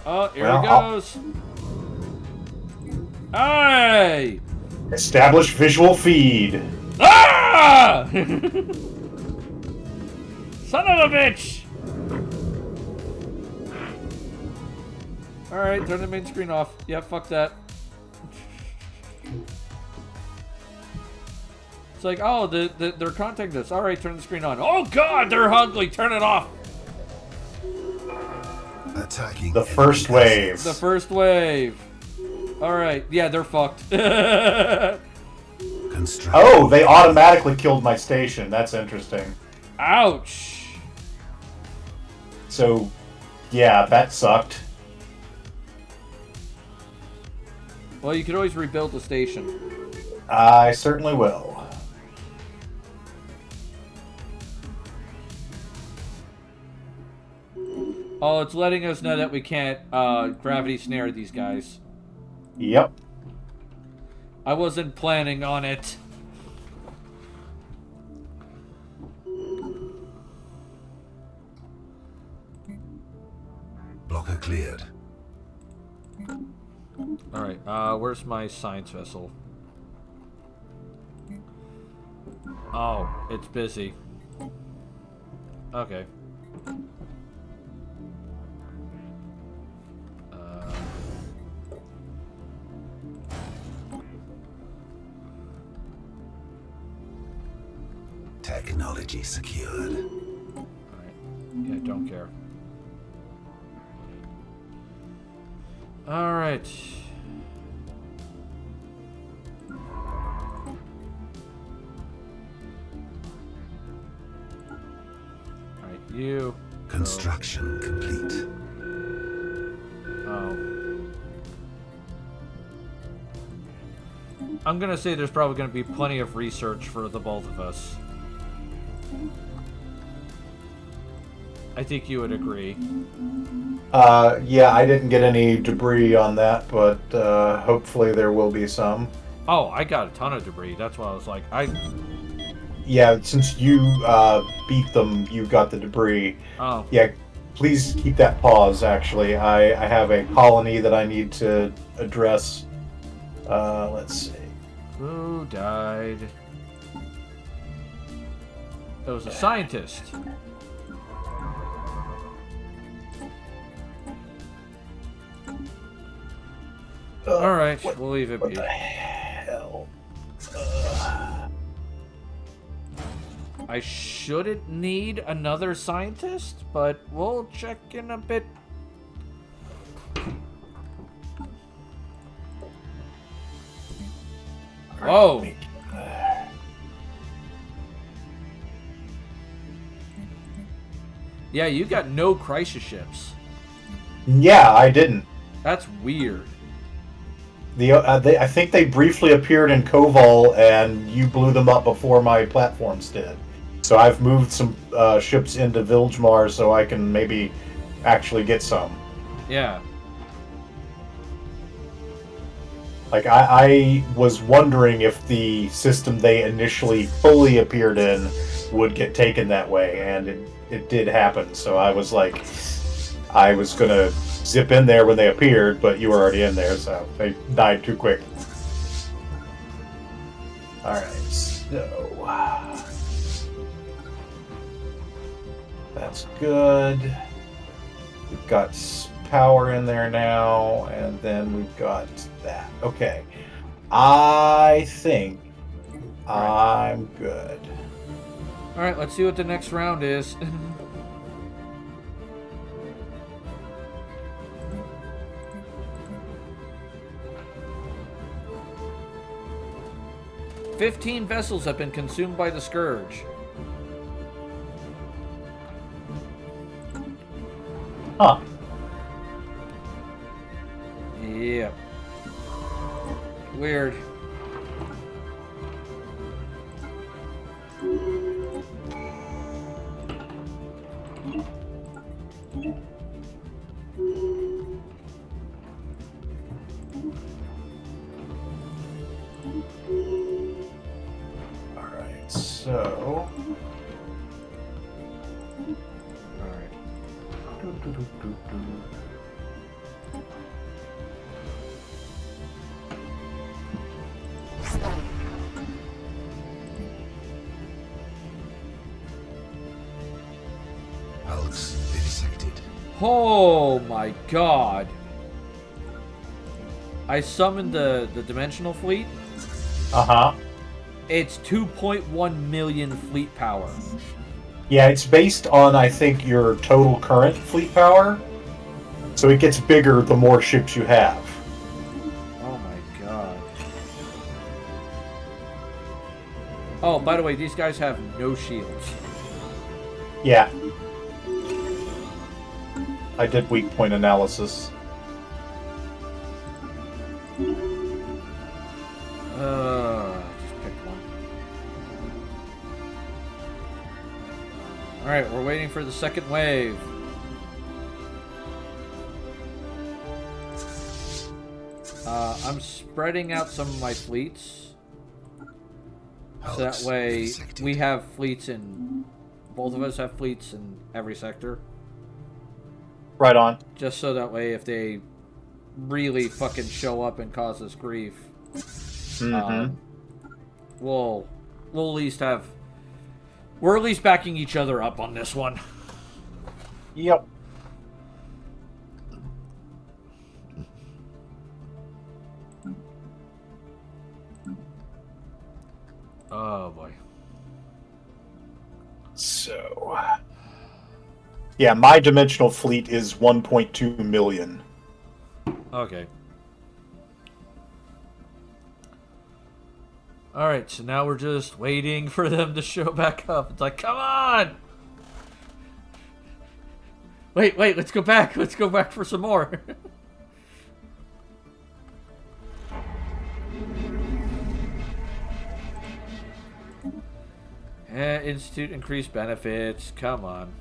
Oh, here it goes. Hey! Establish visual feed. Ah! Son of a bitch! Alright, turn the main screen off. Yeah, fuck that. It's like, oh, they're contacting us. Alright, turn the screen on. Oh god, they're ugly. Turn it off. Attacking the first wave. The first wave. Alright, yeah, they're fucked. Oh, they automatically killed my station. That's interesting. Ouch. So, yeah, that sucked. Well, you could always rebuild the station. I certainly will. Oh, it's letting us know that we can't gravity snare these guys. Yep. I wasn't planning on it. Blocker cleared. Alright, where's my science vessel? Oh, it's busy. Okay. Technology secured. Alright. Yeah, don't care. Alright. You. Construction complete. Oh. I'm gonna say there's probably gonna be plenty of research for the both of us. I think you would agree. Yeah, I didn't get any debris on that, but hopefully there will be some. Oh, I got a ton of debris. That's why I was like, Yeah, since you beat them, you got the debris. Oh. Yeah, please keep that pause, actually. I have a colony that I need to address. Let's see. Who died? It was a scientist. Alright, we'll leave it What be. the hell? I shouldn't need another scientist, but we'll check in a bit. Whoa! Yeah, you got no crisis ships. Yeah, I didn't. That's weird. I think they briefly appeared in Koval, and you blew them up before my platforms did. So I've moved some ships into Vilgemar so I can maybe actually get some. Yeah. Like, I was wondering if the system they initially fully appeared in would get taken that way, and it did happen. So I was like, I was going to zip in there when they appeared, but you were already in there, so they died too quick. Alright, so... That's good. We've got power in there now, and then we've got that. Okay. I think I'm good. Alright, let's see what the next round is. "15 vessels have been consumed by the Scourge." Huh. Yep. Weird. Alright, so... Hulks vivisected. Oh my god. I summoned the dimensional fleet. Uh-huh. It's 2.1 million fleet power. Yeah, it's based on, I think, your total current fleet power. So it gets bigger the more ships you have. Oh my god. Oh, by the way, these guys have no shields. Yeah. I did weak point analysis. Just pick one. Alright, we're waiting for the second wave. I'm spreading out some of my fleets. So that way we have fleets in... Both of us have fleets in every sector. Right on. Just so that way if they really fucking show up and cause us grief, we'll at least have... We're at least backing each other up on this one. Yep. Oh boy. So... Yeah, my dimensional fleet is 1.2 million. Okay. Alright, so now we're just waiting for them to show back up. It's like, come on! Wait, let's go back. Let's go back for some more. Institute increased benefits. Come on.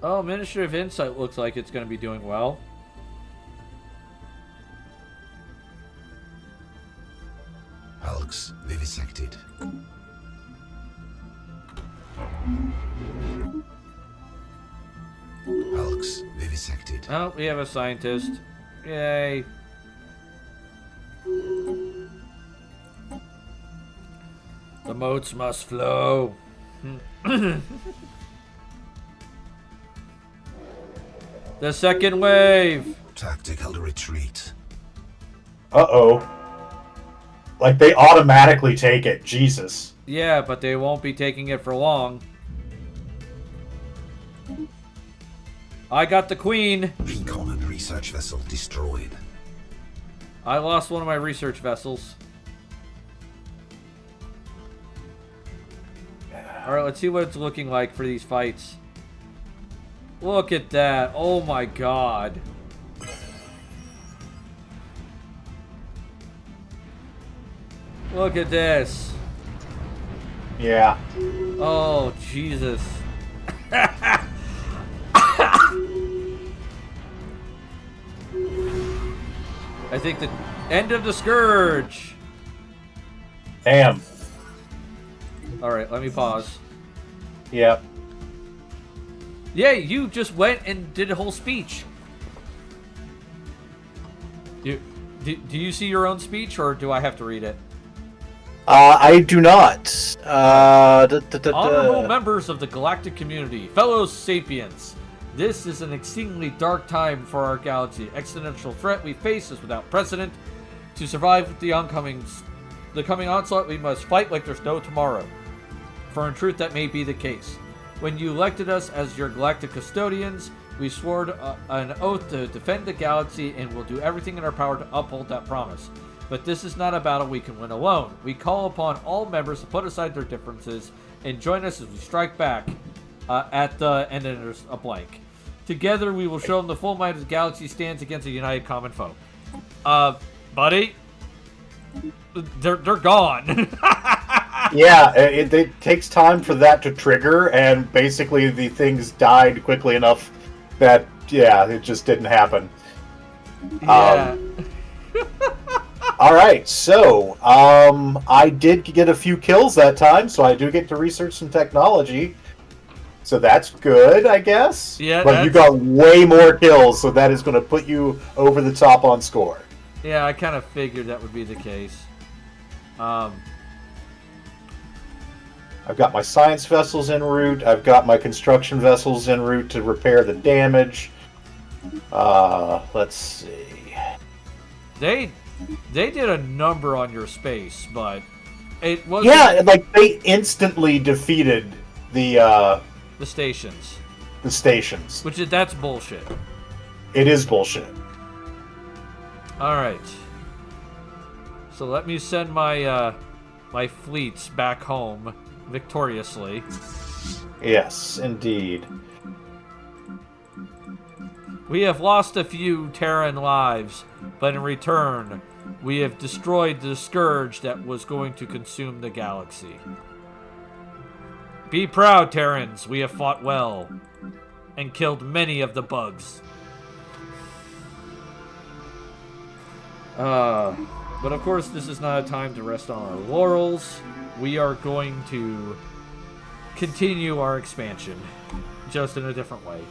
Oh, Ministry of Insight looks like it's going to be doing well. Hulks vivisected. Hulks vivisected. Oh, we have a scientist. Yay. The moats must flow. The second wave. Tactical retreat. Uh-oh. Like, they automatically take it. Jesus. Yeah, but they won't be taking it for long. I got the queen. Recon and research vessel destroyed. I lost one of my research vessels. Alright, let's see what it's looking like for these fights. Look at that. Oh my god. Look at this. Yeah. Oh, Jesus. I think the end of the Scourge. Damn. Alright, let me pause. Yep. Yeah, you just went and did a whole speech. Do you see your own speech, or do I have to read it? I do not. Honorable members of the galactic community, fellow sapiens, this is an exceedingly dark time for our galaxy. Existential threat we face is without precedent. To survive the coming onslaught, we must fight like there's no tomorrow. For in truth, that may be the case. When you elected us as your galactic custodians, we swore an oath to defend the galaxy and will do everything in our power to uphold that promise. But this is not a battle we can win alone. We call upon all members to put aside their differences and join us as we strike back at the... and then there's a blank. Together, we will show them the full might of the galaxy stands against a united common foe. Buddy? They're gone. Yeah, it takes time for that to trigger, and basically the things died quickly enough that, yeah, it just didn't happen. Yeah. Alright, so, I did get a few kills that time, so I do get to research some technology. So that's good, I guess. Yeah, but you got way more kills, so that is going to put you over the top on score. Yeah, I kind of figured that would be the case. I've got my science vessels en route. I've got my construction vessels en route to repair the damage. Let's see. They did a number on your space, but it wasn't... Yeah, like, they instantly defeated the stations. The stations. That's bullshit. It is bullshit. Alright. So let me send my, my fleets back home victoriously. Yes, indeed. We have lost a few Terran lives, but in return, we have destroyed the scourge that was going to consume the galaxy. Be proud, Terrans. We have fought well and killed many of the bugs. But of course, this is not a time to rest on our laurels. We are going to continue our expansion, just in a different way.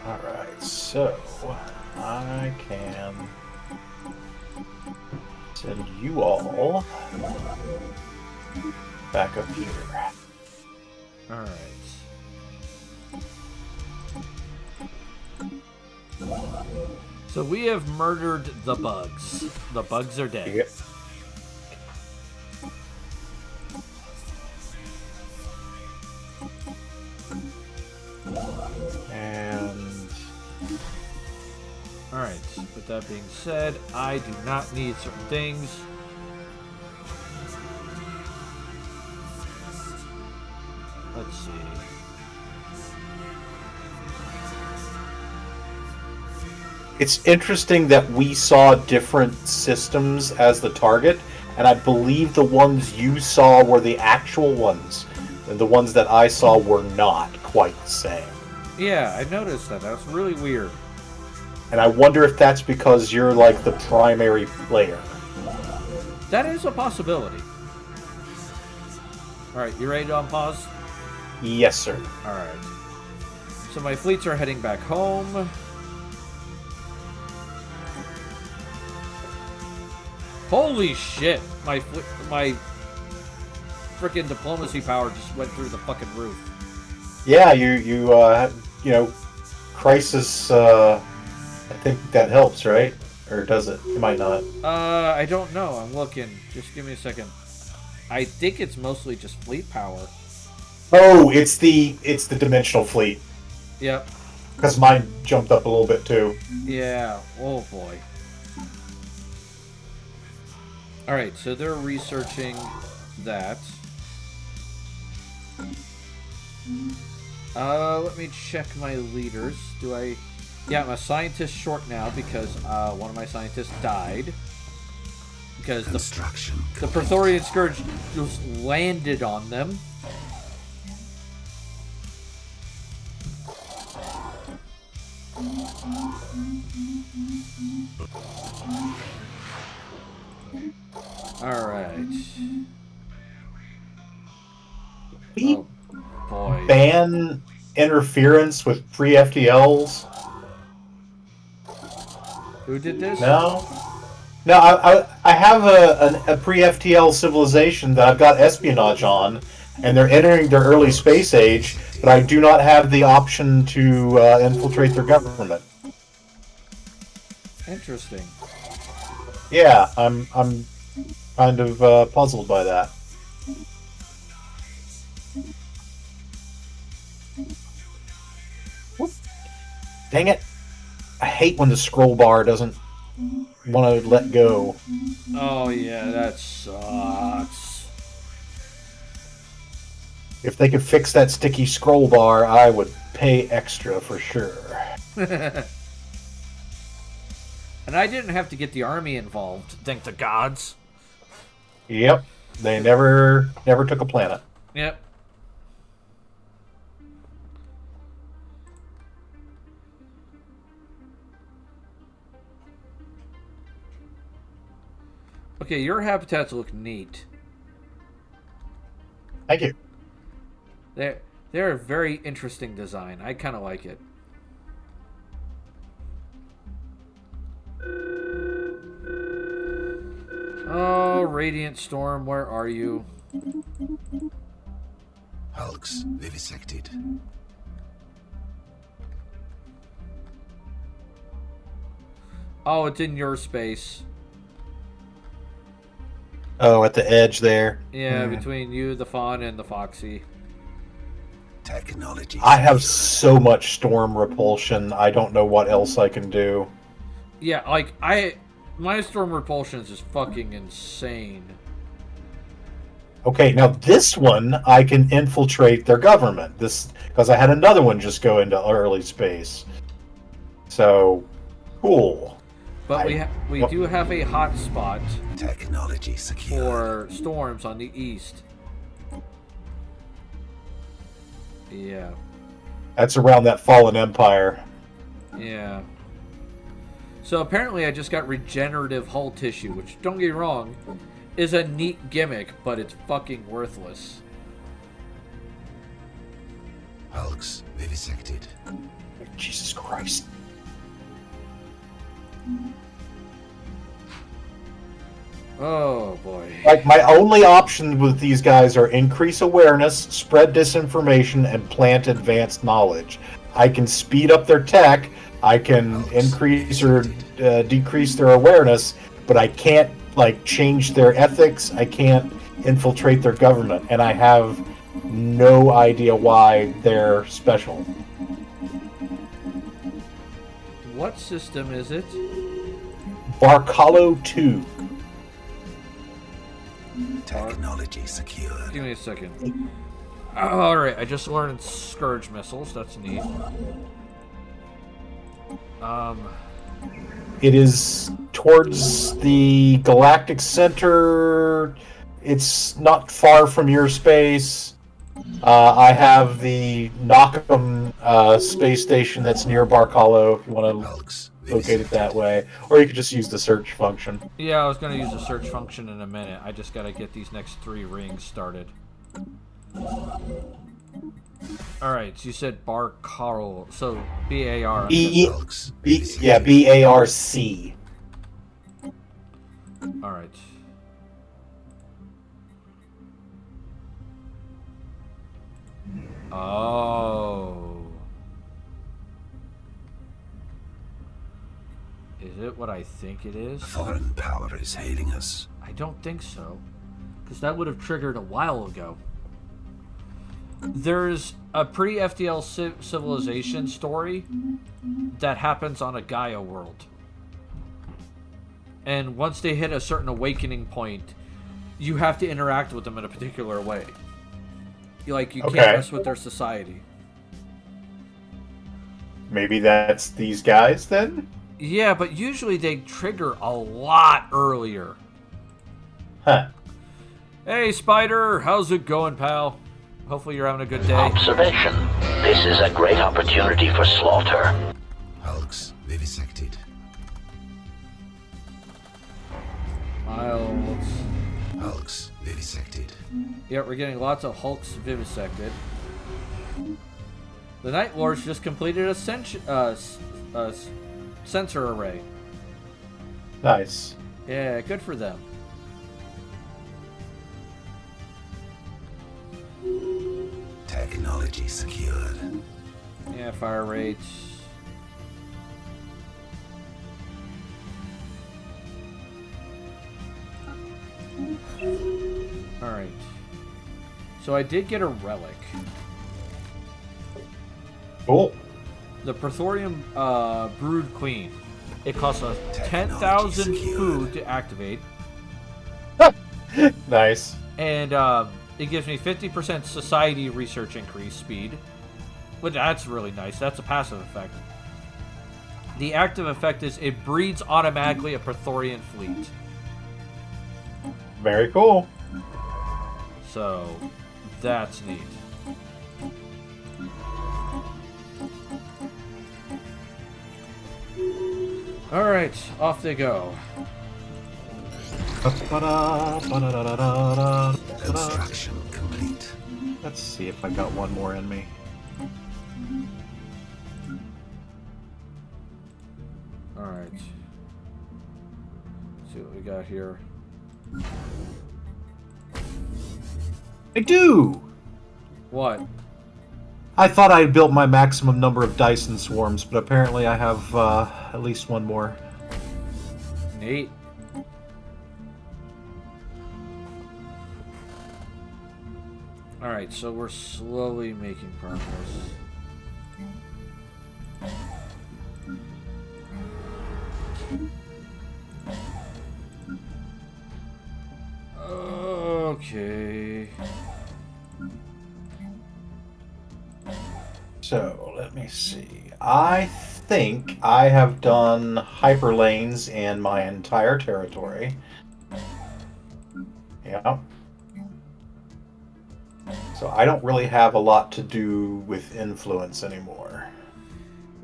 Alright, so I can send you all back up here. Alright. So we have murdered the bugs. The bugs are dead. Yep. And alright, with that being said, I do not need certain things. see. It's interesting that we saw different systems as the target, and I believe the ones you saw were the actual ones, and the ones that I saw were not quite the same. Yeah, I noticed that. That's really weird. And I wonder if that's because you're like the primary player. That is a possibility. Alright, you ready to unpause? Yes, sir. Alright. So my fleets are heading back home. Holy shit! My freaking diplomacy power just went through the fucking roof. Yeah, you know, crisis. I think that helps, right? Or does it? It might not. I don't know. I'm looking. Just give me a second. I think it's mostly just fleet power. Oh, it's the dimensional fleet. Yep. Because mine jumped up a little bit too. Yeah. Oh boy. Alright, so they're researching that. Let me check my leaders. Yeah, I'm a scientist short now because one of my scientists died. Because the Praetorian Scourge just landed on them. Alright. Oh, boy. Ban interference with pre-FTLs? Who did this? No. No, I have a pre-FTL civilization that I've got espionage on, and they're entering their early space age, but I do not have the option to infiltrate their government. Interesting. Yeah, I'm kind of puzzled by that. Whoop. Dang it. I hate when the scroll bar doesn't want to let go. Oh yeah, that sucks. If they could fix that sticky scroll bar, I would pay extra for sure. And I didn't have to get the army involved, thank the gods. Yep, they never took a planet. Yep. Okay, your habitats look neat. Thank you. They're a very interesting design. I kind of like it. Oh, Radiant Storm, where are you? Hulks vivisected. Oh, it's in your space. Oh, at the edge there. Yeah, between you, the Fawn, and the Foxy. Technology. I have so much storm repulsion, I don't know what else I can do. Yeah, like, my Storm Repulsions is fucking insane. Okay, now this one, I can infiltrate their government. Because I had another one just go into early space. So, cool. But we do have a hot spot Technology secure. for storms on the east. Yeah. That's around that fallen empire. Yeah. So apparently I just got regenerative hull tissue, which, don't get me wrong, is a neat gimmick, but it's fucking worthless. Hulks vivisected. Jesus Christ. Oh boy. Like, my only options with these guys are increase awareness, spread disinformation, and plant advanced knowledge. I can speed up their tech, I can increase or decrease their awareness, but I can't, like, change their ethics, I can't infiltrate their government, and I have no idea why they're special. What system is it? Barcalo 2. Technology secure. Give me a second. Alright, I just learned Scourge missiles. That's neat. It is towards the galactic center. It's not far from your space. I have the Knockham space station that's near Bark Hollow if you want to locate it that way. Or you could just use the search function. Yeah, I was going to use the search function in a minute. I just got to get these next 3 rings started. Alright, so you said Bark Hollow. So, B-A-R. Yeah, B-A-R-C. Alright. Oh. Is it what I think it is? Foreign power is hailing us. I don't think so. Because that would have triggered a while ago. There's a pre-FTL civilization story that happens on a Gaia world. And once they hit a certain awakening point, you have to interact with them in a particular way. You can't mess with their society. Maybe that's these guys then? Yeah, but usually they trigger a lot earlier. Huh. Hey, Spider, how's it going, pal? Hopefully you're having a good day. Observation. This is a great opportunity for slaughter. Hulks vivisected. Miles. Hulks vivisected. Yeah, we're getting lots of Hulks vivisected. The Night Lords just completed a sensor array. Nice. Yeah, good for them. Technology secured. Yeah, fire rates. Alright. So I did get a relic. Cool. The Praetorium Brood Queen. It costs us 10,000 food to activate. Nice. And it gives me 50% society research increase speed. But that's really nice. That's a passive effect. The active effect is it breeds automatically a Praetorian fleet. Very cool. So, that's neat. Alright, off they go. Construction complete. Let's see if I got one more in me. Alright. See what we got here. I do! What? I thought I had built my maximum number of Dyson swarms, but apparently I have at least one more. Neat. Alright, so we're slowly making progress. Okay. So, let me see. I think I have done hyperlanes in my entire territory. Yeah. So I don't really have a lot to do with influence anymore.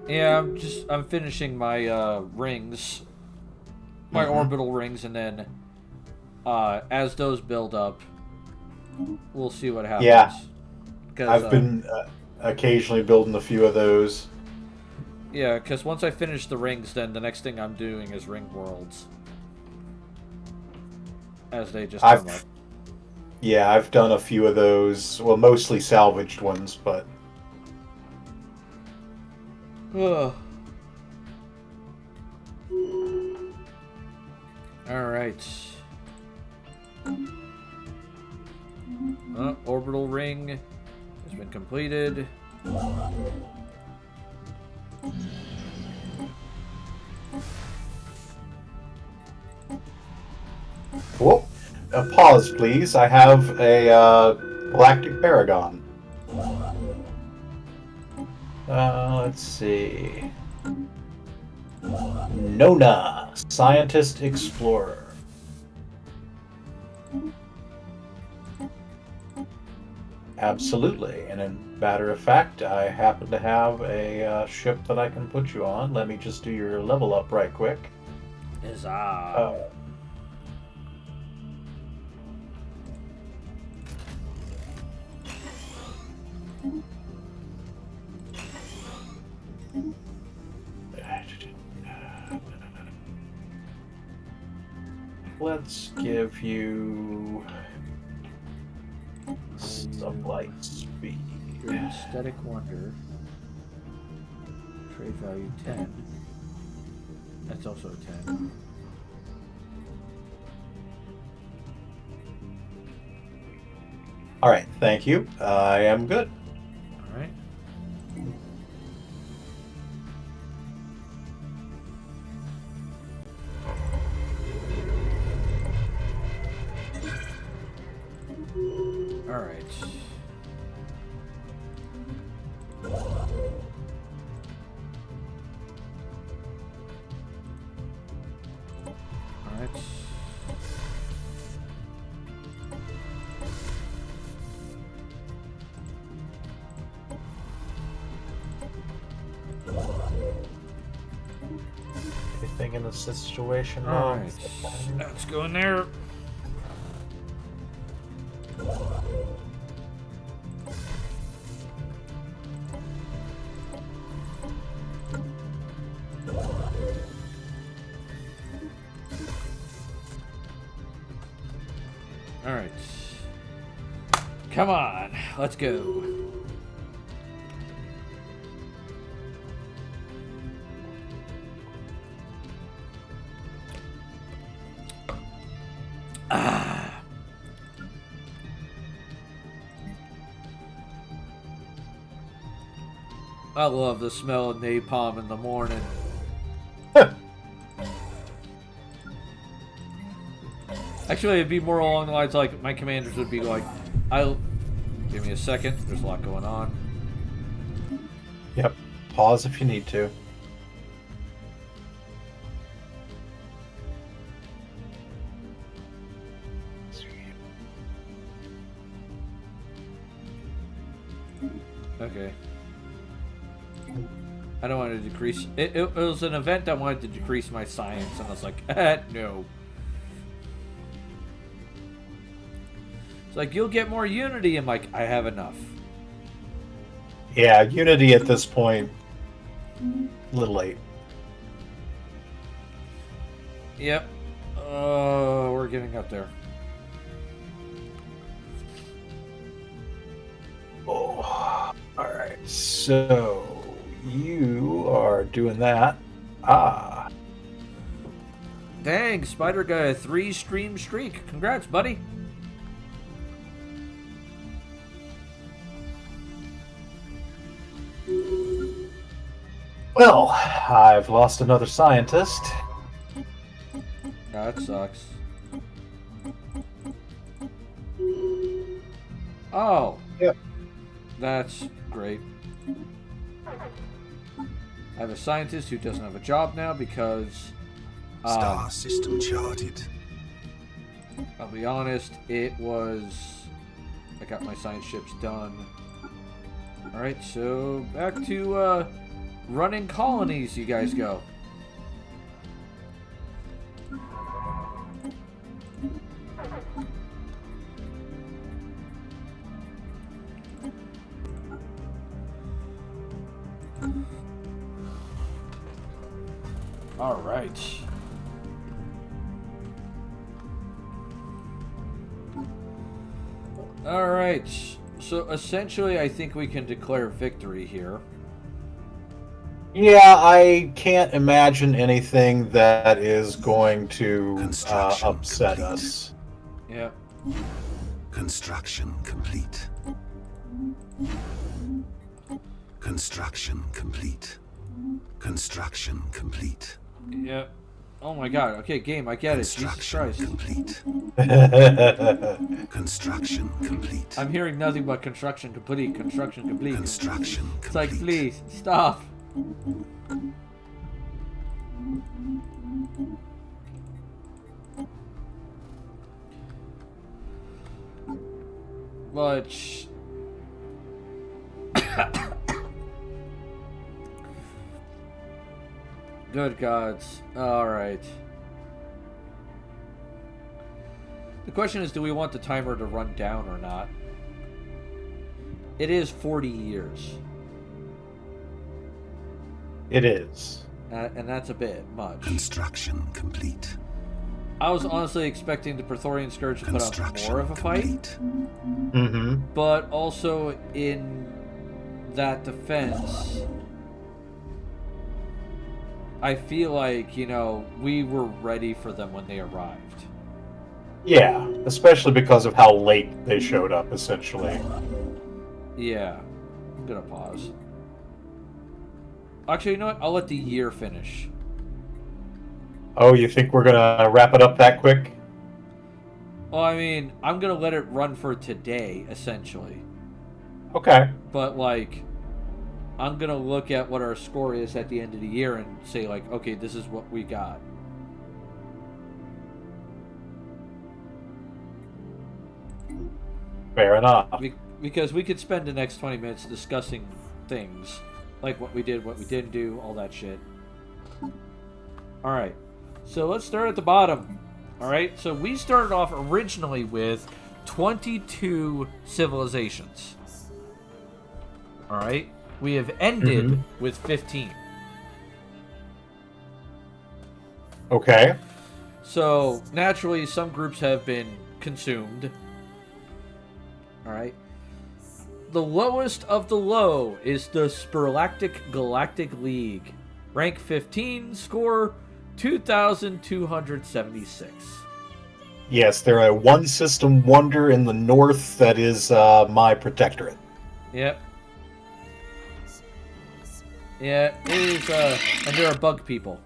Yeah, I'm finishing my rings. My orbital rings, and then as those build up, we'll see what happens. Yeah. I've been occasionally building a few of those. Yeah, because once I finish the rings, then the next thing I'm doing is ring worlds. As they just come up. Yeah, I've done a few of those. Well, mostly salvaged ones, but... Ugh. Alright. Orbital ring has been completed. Cool. Pause, please. I have a Galactic Paragon. Let's see. Nona, Scientist Explorer. Absolutely. And in matter of fact, I happen to have a ship that I can put you on. Let me just do your level up right quick. Huzzah. Let's give you some light speed. Your aesthetic wonder. Trade value 10. That's also a 10. All right, thank you. I am good. All right. All right. All right. Anything in the situation All wrong? right. Let's go in there. All right. Come on. Let's go. I love the smell of napalm in the morning. Actually, it'd be more along the lines like my commanders would be like, "I'll give me a second. There's a lot going on." Yep. Pause if you need to. Okay. I don't want to decrease. It was an event that wanted to decrease my science, and I was like, no. It's like, you'll get more unity. I'm like, I have enough. Yeah, Unity at this point, a little late. Yep. We're getting up there. Oh, all right. So you are doing that. Ah. Dang, Spider got a 3-stream streak. Congrats, buddy. Well, I've lost another scientist. That sucks. Oh. Yep. That's great. I have a scientist who doesn't have a job now because... Star system charted. I'll be honest, it was... I got my science ships done. Alright, so back to running colonies, you guys go. All right. All right. So essentially, I think we can declare victory here. Yeah, I can't imagine anything that is going to Construction upset complete. us. Yep. Construction complete. Construction complete. Construction complete. Yep. Oh my god. Okay, game. I get it. Jesus Construction Christ. complete. Construction complete. I'm hearing nothing but construction complete. Construction complete. Construction complete. It's like, please stop. But good gods. All right. The question is, do we want the timer to run down or not? It is 40 years. It is. And that's a bit much. Construction complete. I was honestly expecting the Praetorian Scourge to put up more of a fight. Mm-hmm. But also in that defense, I feel like, you know, we were ready for them when they arrived. Yeah, especially because of how late they showed up, essentially. Yeah. I'm gonna pause. Actually, you know what? I'll let the year finish. Oh, you think we're gonna wrap it up that quick? Well, I mean, I'm gonna let it run for today, essentially. Okay. But, like, I'm gonna look at what our score is at the end of the year and say, like, okay, this is what we got. Fair enough. Because we could spend the next 20 minutes discussing things. Like what we did, what we didn't do, all that shit. Alright. So let's start at the bottom. Alright, so we started off originally with 22 civilizations. Alright? We have ended with 15. Okay. So, naturally, some groups have been consumed. Alright? The lowest of the low is the Spurlactic Galactic League. Rank 15, score 2,276. Yes, they're a one-system wonder in the north that is my protectorate. Yep. Yeah, it is, and there are bug people.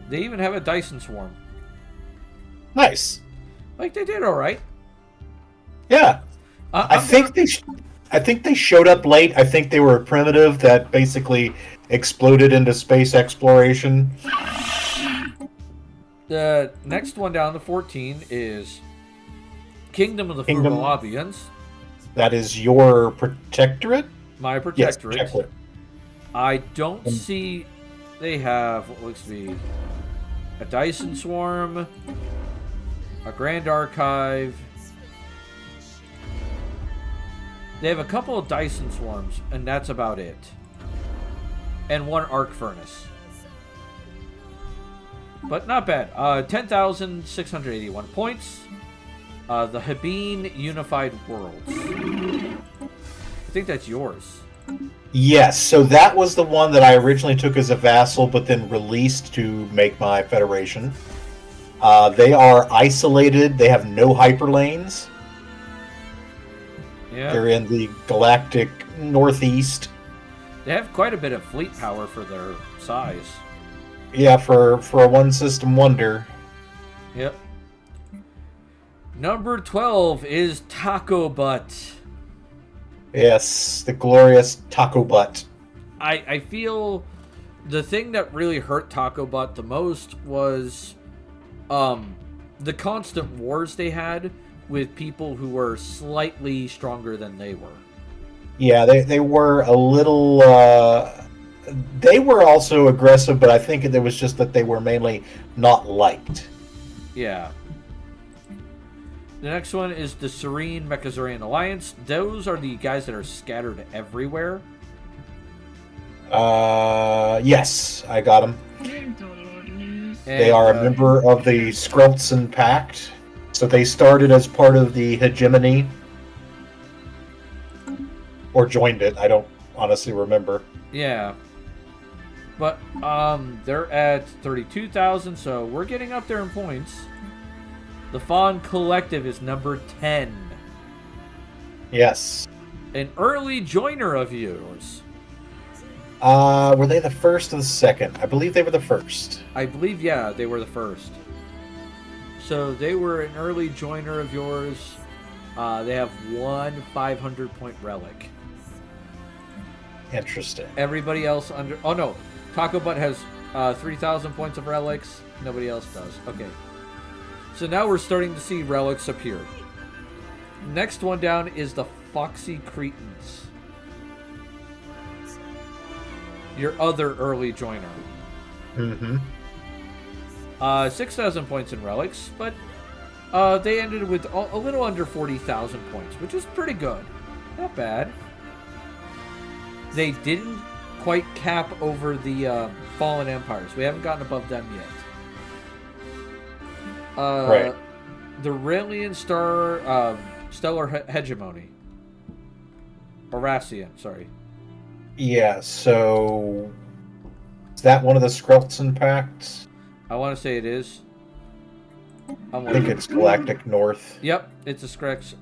They even have a Dyson swarm. Nice. Like, they did alright. Yeah. I think they showed up late. I think they were a primitive that basically exploded into space exploration. The next one down to 14 is Kingdom of the Frugalabians. That is your protectorate? My protectorate. Yes, protectorate. I don't see they have what looks to be a Dyson Swarm, a Grand Archive. They have a couple of Dyson Swarms, and that's about it. And one Arc Furnace. But not bad. 10,681 points. The Habeen Unified Worlds. I think that's yours. Yes, so that was the one that I originally took as a vassal, but then released to make my federation. They are isolated. They have no hyperlanes. Yeah. They're in the galactic northeast. They have quite a bit of fleet power for their size. Yeah, for a one-system wonder. Yep. Number 12 is Taco Butt. Yes, the glorious Taco Butt. I feel the thing that really hurt Taco Butt the most was the constant wars they had with people who were slightly stronger than they were. Yeah, they were a little... they were also aggressive, but I think it was just that they were mainly not liked. Yeah. The next one is the Serene Mechazorian Alliance. Those are the guys that are scattered everywhere. Yes, I got them. And, They are a member of the Skreltsen Pact. So they started as part of the hegemony. Or joined it, I don't honestly remember. Yeah. But they're at 32,000, so we're getting up there in points. The Fawn Collective is number 10. Yes. An early joiner of yours. Were they the first or the second? I believe they were the first. I believe, yeah, they were the first. So they were an early joiner of yours. They have one 500-point relic. Interesting. Everybody else under... Oh, no. Taco Butt has 3,000 points of relics. Nobody else does. Okay. So now we're starting to see relics appear. Next one down is the Foxy Cretans. Your other early joiner. Mm-hmm. 6,000 points in relics, but they ended with a little under 40,000 points, which is pretty good. Not bad. They didn't quite cap over the Fallen Empires. We haven't gotten above them yet. Right. The Raelian Star Stellar Hegemony. Horacian, sorry. Yeah, so... Is that one of the Skreltson pacts? I want to say it is. I think it's Galactic North. Yep, it's a Skrex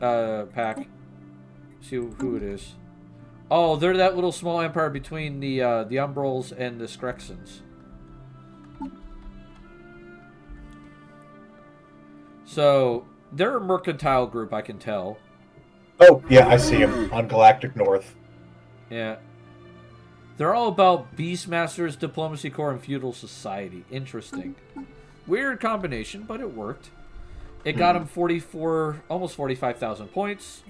pack. See who it is. Oh, they're that little small empire between the Umbrals and the Skrexans. So, they're a mercantile group, I can tell. Oh, yeah, I see them on Galactic North. Yeah. They're all about Beastmasters, Diplomacy Corps, and Feudal Society. Interesting. Weird combination, but it worked. It got him 44, almost 45,000 points.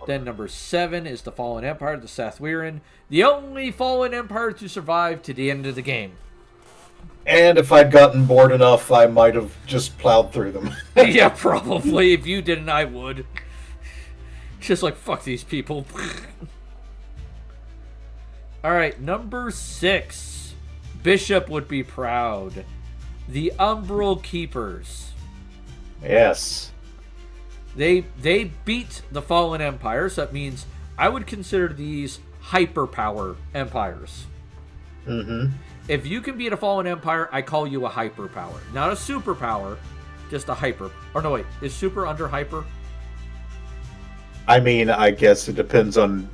Then number 7 is the Fallen Empire, the Sathwiran. The only Fallen Empire to survive to the end of the game. And if I'd gotten bored enough, I might have just plowed through them. Yeah, probably. If you didn't, I would. Just like, fuck these people. Alright, number 6. Bishop would be proud. The Umbral Keepers. Yes. They beat the Fallen Empire, so that means I would consider these hyperpower empires. Mm-hmm. If you can beat a Fallen Empire, I call you a hyperpower. Not a superpower, just a hyper. Or no, wait, is super under hyper? I mean, I guess it depends on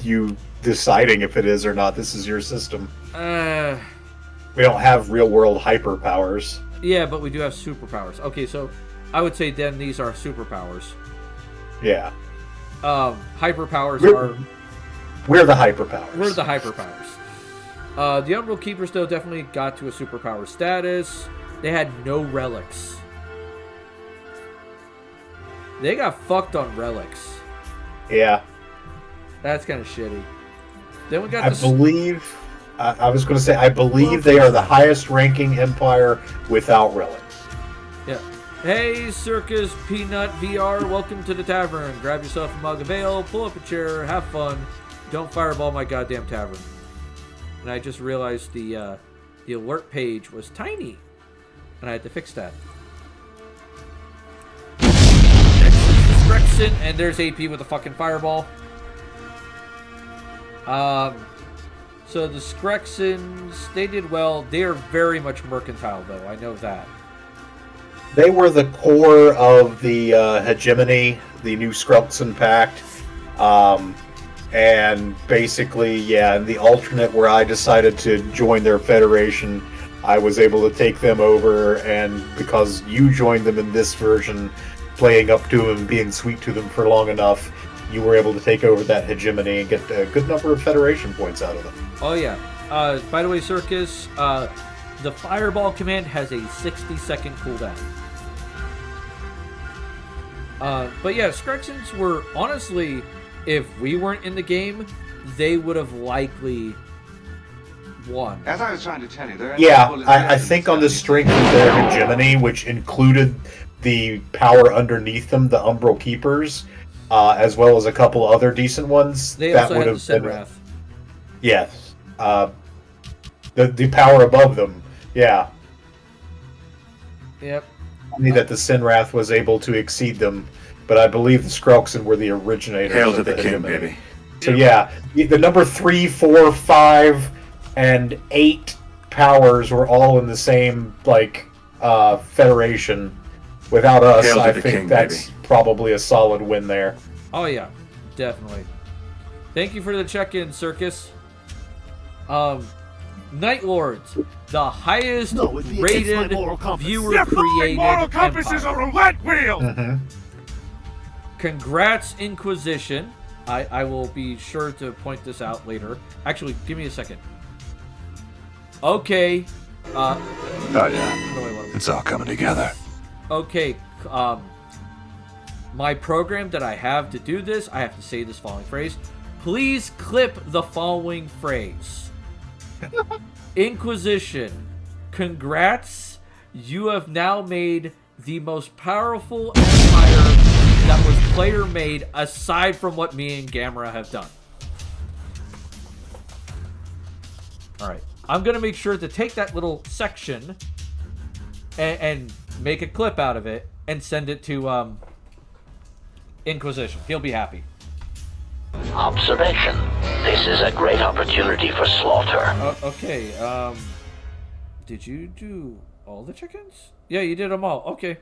you deciding if it is or not. This is your system. We don't have real-world hyperpowers. Yeah, but we do have superpowers. Okay, so I would say then these are superpowers. Yeah. Hyperpowers are... We're the hyperpowers. We're the hyperpowers. The Umbral Keepers, though, definitely got to a superpower status. They had no relics. They got fucked on relics. Yeah. That's kind of shitty. Then we got I was going to say, I believe they are the highest ranking empire without relics. Yeah. Hey, Circus Peanut VR, welcome to the tavern. Grab yourself a mug of ale, pull up a chair, have fun. Don't fireball my goddamn tavern. And I just realized the alert page was tiny, and I had to fix that. Next is the Skrexan, and there's AP with a fucking fireball. So the Skrexans, they did well. They are very much mercantile, though. I know that. They were the core of the hegemony, the new Skreltson Pact. And basically, yeah, in the alternate where I decided to join their federation, I was able to take them over, and because you joined them in this version, playing up to them, being sweet to them for long enough, you were able to take over that hegemony and get a good number of federation points out of them. Oh, yeah. By the way, Circus, the fireball command has a 60-second cooldown. But yeah, Skrexans were, honestly, if we weren't in the game, they would have likely won. As I was trying to tell you, there are Yeah, no I think on the strength of their hegemony, which included the power underneath them, the Umbral Keepers, as well as a couple other decent ones, They that also would had have the been... Sinrath. Yes. The power above them, yeah. Yep. Only that the Sinrath was able to exceed them, but I believe the Skreltson were the originators Hail of to the king, hegemony. baby. So yeah, the number 3, 4, 5, and 8 powers were all in the same federation. Without us, Hail to I the think king, that's probably a solid win there. Oh, yeah. Definitely. Thank you for the check-in, Circus. Night Lords, the highest No, it'd be against my rated moral compass. viewer Your fucking created moral compass is a empire. roulette wheel! Mm-hmm. Congrats, Inquisition. I will be sure to point this out later. Actually, give me a second. Okay. Oh yeah, No, wait, what- it's all coming together. Okay, my program that I have to do this, I have to say this following phrase. Please clip the following phrase. Inquisition, congrats. You have now made the most powerful empire that was player made aside from what me and Gamera have done. Alright, I'm going to make sure to take that little section and make a clip out of it and send it to Inquisition. He'll be happy. Observation. This is a great opportunity for slaughter. Okay, did you do all the chickens? Yeah, you did them all. Okay.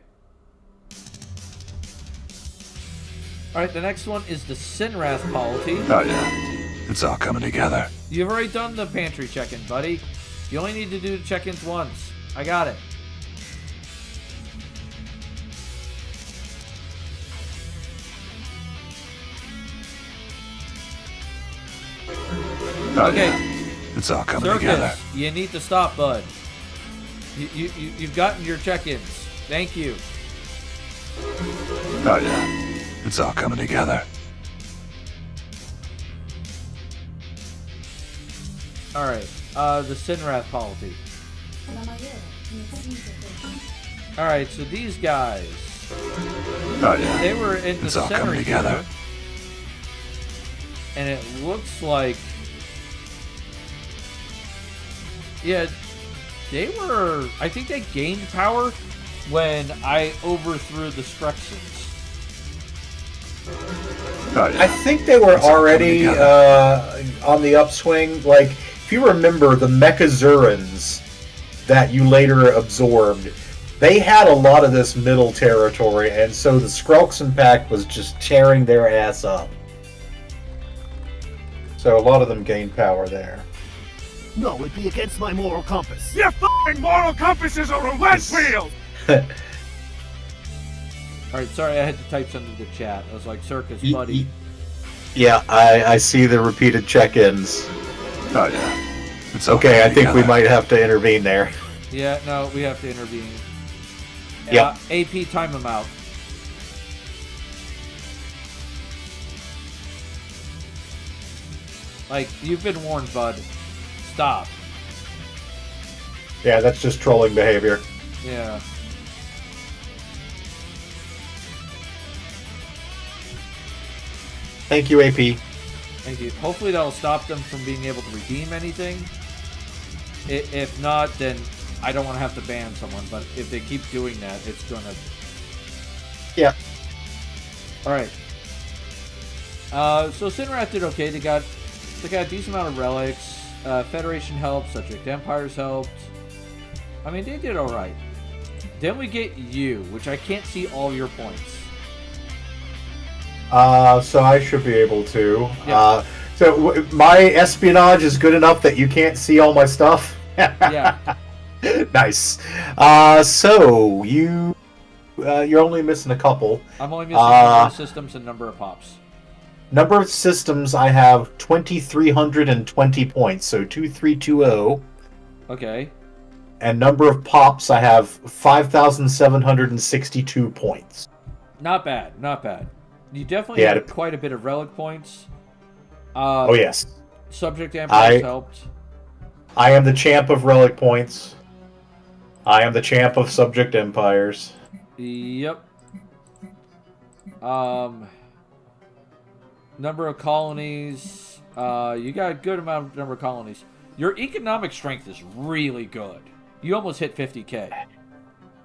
Alright, the next one is the Sinrath polity. Oh yeah, it's all coming together. You've already done the pantry check-in, buddy. You only need to do the check-ins once. I got it. Oh Okay. yeah, it's all coming together. Circus, you need to stop, bud. You've gotten your check-ins. Thank you. Oh yeah, it's all coming together. Alright, the Sinrath polity. Alright, so these guys, Oh yeah, they were in the it's all center coming together. here, and it looks like, yeah, they were, I think they gained power when I overthrew the Struxons. Oh yeah. I think they were It's all coming already together. on the upswing. Like, if you remember the Mechazurans that you later absorbed, they had a lot of this middle territory, and so the Skrelxon Pack was just tearing their ass up. So a lot of them gained power there. No, it'd be against my moral compass. Your fucking moral compass is a roulette wheel! Alright, sorry, I had to type something to the chat. I was like, Circus, buddy. Yeah, I see the repeated check-ins. Oh yeah, it's all Okay, I coming think we together. might have to intervene there. Yeah, no, we have to intervene. Yep. AP, time him out. Like, you've been warned, bud. Stop. Yeah, that's just trolling behavior. Yeah. Thank you, AP. Thank you. Hopefully that'll stop them from being able to redeem anything. If not, then I don't want to have to ban someone, but if they keep doing that, it's gonna... Yeah. Alright. So Sinrath did okay. They got a decent amount of relics. Federation helped. Subject Empires helped. I mean, they did alright. Then we get you, which I can't see all your points. So I should be able to. Yeah. My espionage is good enough that you can't see all my stuff? Yeah. Nice. So you're only missing a couple. I'm only missing number of systems and number of pops. Number of systems, I have 2,320 points, so 2320. Okay. And number of pops, I have 5,762 points. Not bad. Not bad. You definitely Yeah, have quite a bit of relic points. Oh, yes. Subject Empires helped. I am the champ of relic points. I am the champ of subject empires. Yep. Number of colonies. You got a good amount of number of colonies. Your economic strength is really good. You almost hit 50k.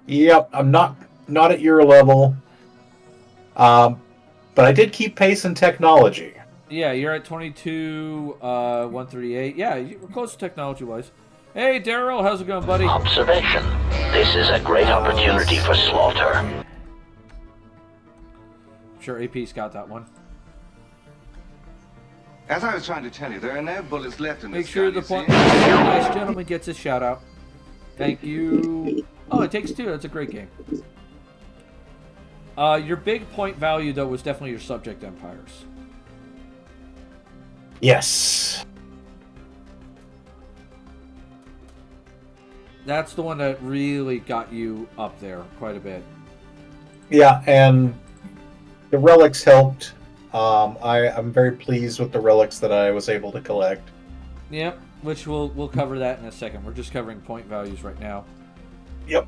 Yep, I'm not at your level. But I did keep pace in technology. Yeah, you're at 22, 138. Yeah, we're close technology-wise. Hey, Daryl, how's it going, buddy? Observation. This is a great opportunity for slaughter. Sure, AP's got that one. As I was trying to tell you, there are no bullets left in Make this sure gun, the you see? nice gentleman gets his shout out. Thank you. Oh, It Takes Two. That's a great game. Your big point value, though, was definitely your subject empires. Yes. That's the one that really got you up there quite a bit. Yeah, and the relics helped. I'm very pleased with the relics that I was able to collect. Yep, which we'll cover that in a second. We're just covering point values right now. Yep.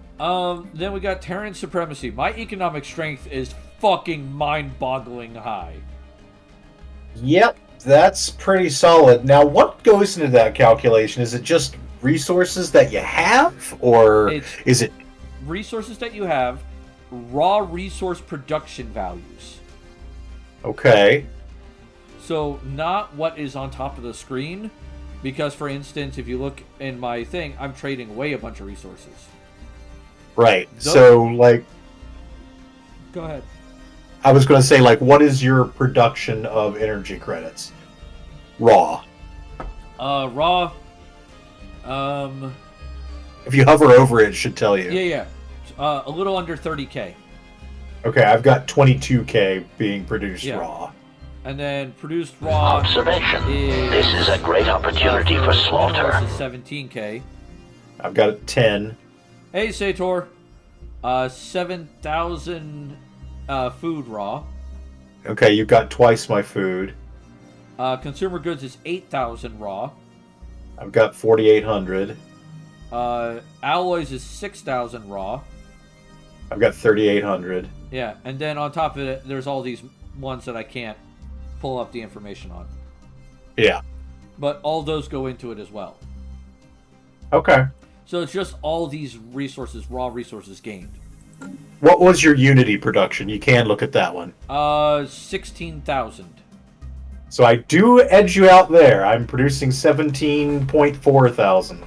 Then we got Terran Supremacy. My economic strength is fucking mind-boggling high. Yep, that's pretty solid. Now, what goes into that calculation? Is it just resources that you have, or is it resources that you have, raw resource production values? Okay. So not what is on top of the screen, because for instance, if you look in my thing, I'm trading away a bunch of resources. Right. So, like, go ahead. I was going to say, like, what is your production of energy credits? Raw. Raw. If you hover over it, it should tell you. Yeah. A little under 30K. Okay, I've got 22K being produced raw. And then produced raw. Observation. This is a great opportunity for slaughter. 17K. I've got 10. Hey, Sator. 7,000 food raw. Okay, you've got twice my food. Consumer goods is 8,000 raw. I've got 4,800. Alloys is 6,000 raw. I've got 3,800. Yeah, and then on top of it, there's all these ones that I can't pull up the information on. Yeah. But all those go into it as well. Okay. So it's just all these resources, raw resources gained. What was your Unity production? You can look at that one. 16,000. So I do edge you out there. I'm producing 17.4 thousand.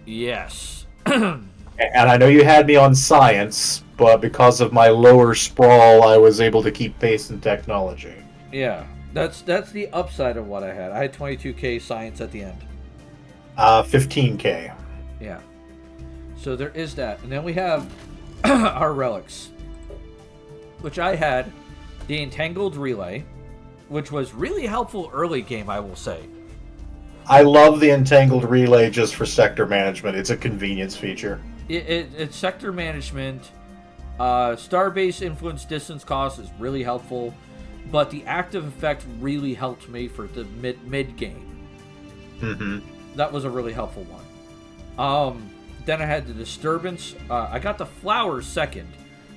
Yes. And I know you had me on science, but because of my lower sprawl, I was able to keep pace in technology. Yeah, that's the upside of what I had. I had 22K science at the end. 15K. Yeah. So there is that. And then we have our relics, which I had the Entangled Relay, which was really helpful early game, I will say. I love the Entangled Relay just for sector management. It's a convenience feature. It's sector management. Starbase influence distance cost is really helpful, but the active effect really helped me for the mid game. Mm-hmm. That was a really helpful one. Then I had the disturbance. I got the flowers second,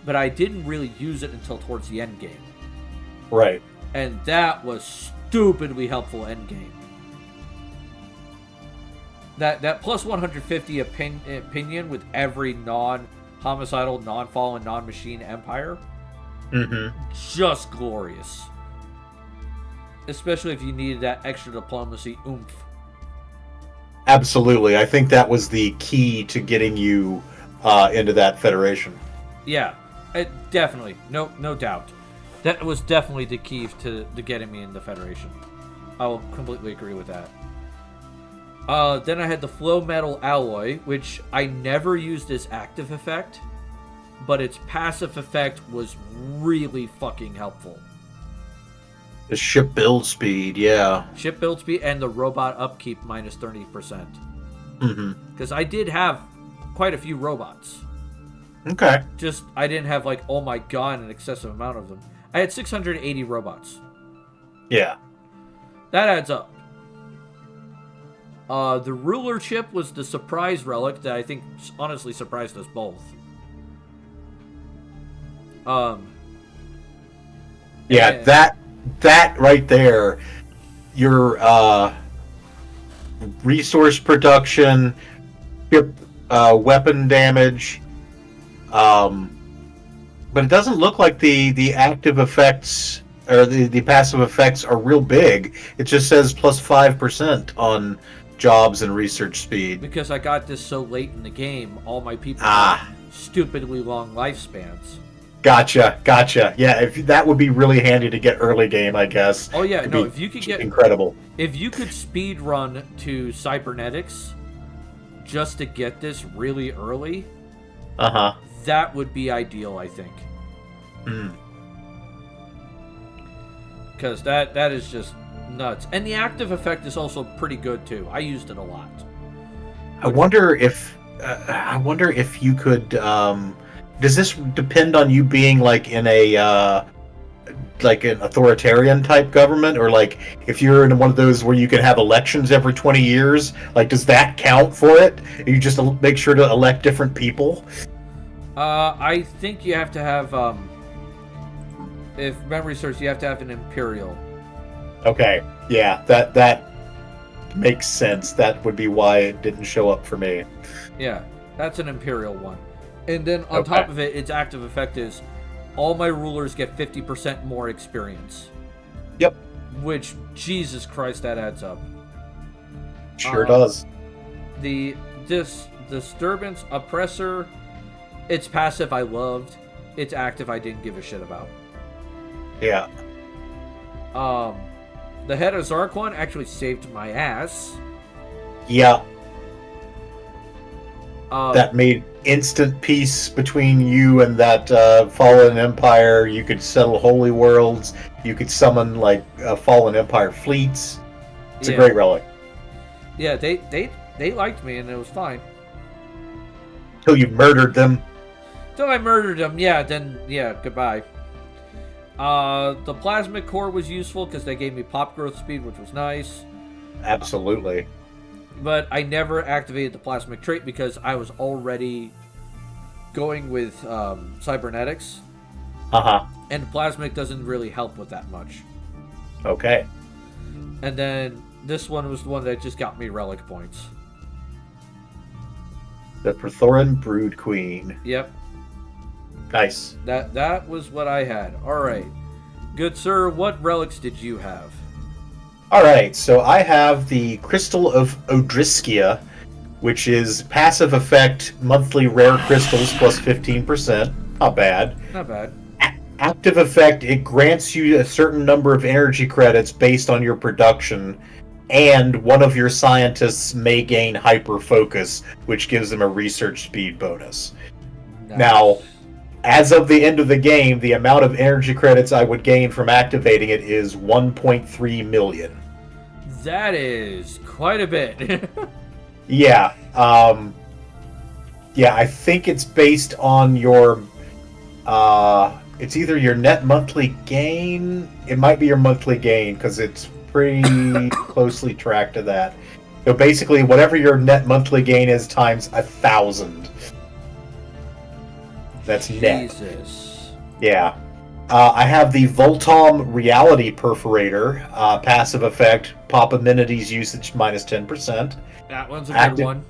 but I didn't really use it until towards the end game. Right. And that was stupidly helpful end game. That plus 150 opinion with every non-homicidal, non-fallen, non-machine empire. Mm-hmm. Just glorious. Especially if you needed that extra diplomacy oomph. Absolutely. I think that was the key to getting you into that federation. Yeah, definitely. No doubt. That was definitely the key to getting me in the Federation. I will completely agree with that. Then I had the Flow Metal Alloy, which I never used as active effect, but its passive effect was really fucking helpful. The ship build speed, yeah. Ship build speed and the robot upkeep minus 30%. Mm-hmm. Because I did have quite a few robots. Okay. Just, I didn't have like, oh my god, an excessive amount of them. I had 680 robots. Yeah. That adds up. The ruler chip was the surprise relic that I think honestly surprised us both. Yeah, that right there, your resource production, weapon damage, but it doesn't look like the active effects or the passive effects are real big. It just says plus 5% on jobs and research speed. Because I got this so late in the game, all my people have stupidly long lifespans. Gotcha. Yeah, if that would be really handy to get early game, I guess. Oh yeah, It'd no. be If you could get incredible. If you could speed run to cybernetics just to get this really early, that would be ideal, I think. Because that is just nuts. And the active effect is also pretty good too. I used it a lot. I wonder if you could. Does this depend on you being like in a like an authoritarian type government, or like if you're in one of those where you can have elections every 20 years? Like, does that count for it? You just make sure to elect different people. I think you have to have. If memory serves, you have to have an imperial. Okay, yeah, that makes sense. That would be why it didn't show up for me. Yeah, that's an imperial one. And then on top of it, its active effect is all my rulers get 50% more experience. Yep. Which, Jesus Christ, that adds up. Sure does. This disturbance oppressor, its passive I loved. Its active I didn't give a shit about. Yeah. The head of Zarquan actually saved my ass. Yeah. That made instant peace between you and that fallen empire. You could settle holy worlds. You could summon like fallen empire fleets. It's a great relic. Yeah, they liked me and it was fine. Till you murdered them. Till I murdered them, then goodbye. The plasmic core was useful because they gave me pop growth speed, which was nice. Absolutely. But I never activated the plasmic trait because I was already going with cybernetics. And plasmic doesn't really help with that much. Okay. And then this one was the one that just got me relic points. The Prothoran Brood Queen. Yep. Nice. That was what I had. Alright. Good sir, what relics did you have? Alright, so I have the Crystal of Odriskia, which is passive effect, monthly rare crystals plus 15%. Not bad. Not bad. Active effect, it grants you a certain number of energy credits based on your production, and one of your scientists may gain hyper focus, which gives them a research speed bonus. Nice. Now, as of the end of the game, the amount of energy credits I would gain from activating it is 1.3 million. That is quite a bit. Yeah. I think it's based on your... it's either your net monthly gain... It might be your monthly gain, because it's pretty closely tracked to that. So basically, whatever your net monthly gain is times 1,000. That's net. Jesus. Yeah. I have the Voltom Reality Perforator. Passive effect, pop amenities usage minus 10%. That one's a good one.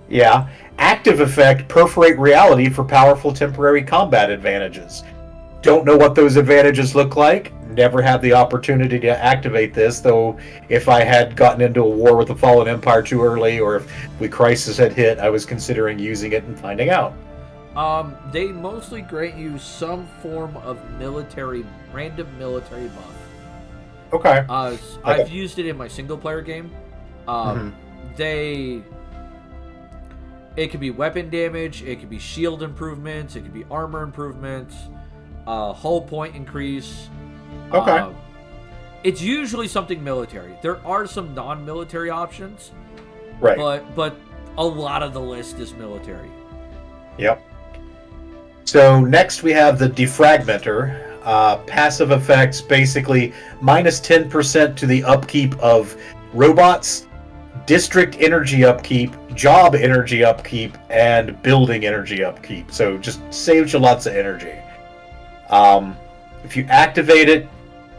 Yeah. Active effect, perforate reality for powerful temporary combat advantages. Don't know what those advantages look like. Never had the opportunity to activate this, though if I had gotten into a war with the Fallen Empire too early, or if the crisis had hit, I was considering using it and finding out. They mostly grant you some form of random military buff. Okay. I've used it in my single player game. It could be weapon damage, it could be shield improvements, it could be armor improvements, hull point increase. Okay. It's usually something military. There are some non-military options. Right. But a lot of the list is military. Yep. So next we have the Defragmenter. Passive effects, basically minus 10% to the upkeep of robots, district energy upkeep, job energy upkeep, and building energy upkeep. So just saves you lots of energy. If you activate it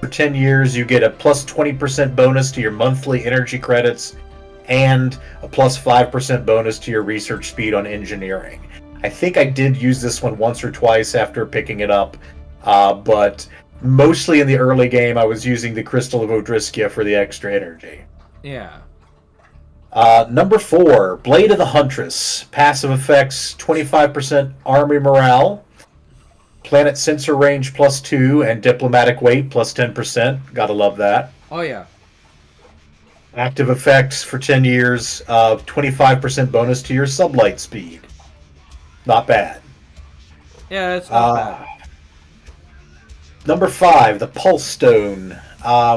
for 10 years, you get a plus 20% bonus to your monthly energy credits and a plus 5% bonus to your research speed on engineering. I think I did use this one once or twice after picking it up, but mostly in the early game I was using the Crystal of Odriskia for the extra energy. Yeah. Number 4, Blade of the Huntress. Passive effects, 25% army morale, planet sensor range +2 and diplomatic weight +10%. Gotta love that. Oh yeah. Active effects for 10 years, 25% bonus to your sublight speed. Not bad. Yeah, it's not bad. Number 5, the Pulse Stone.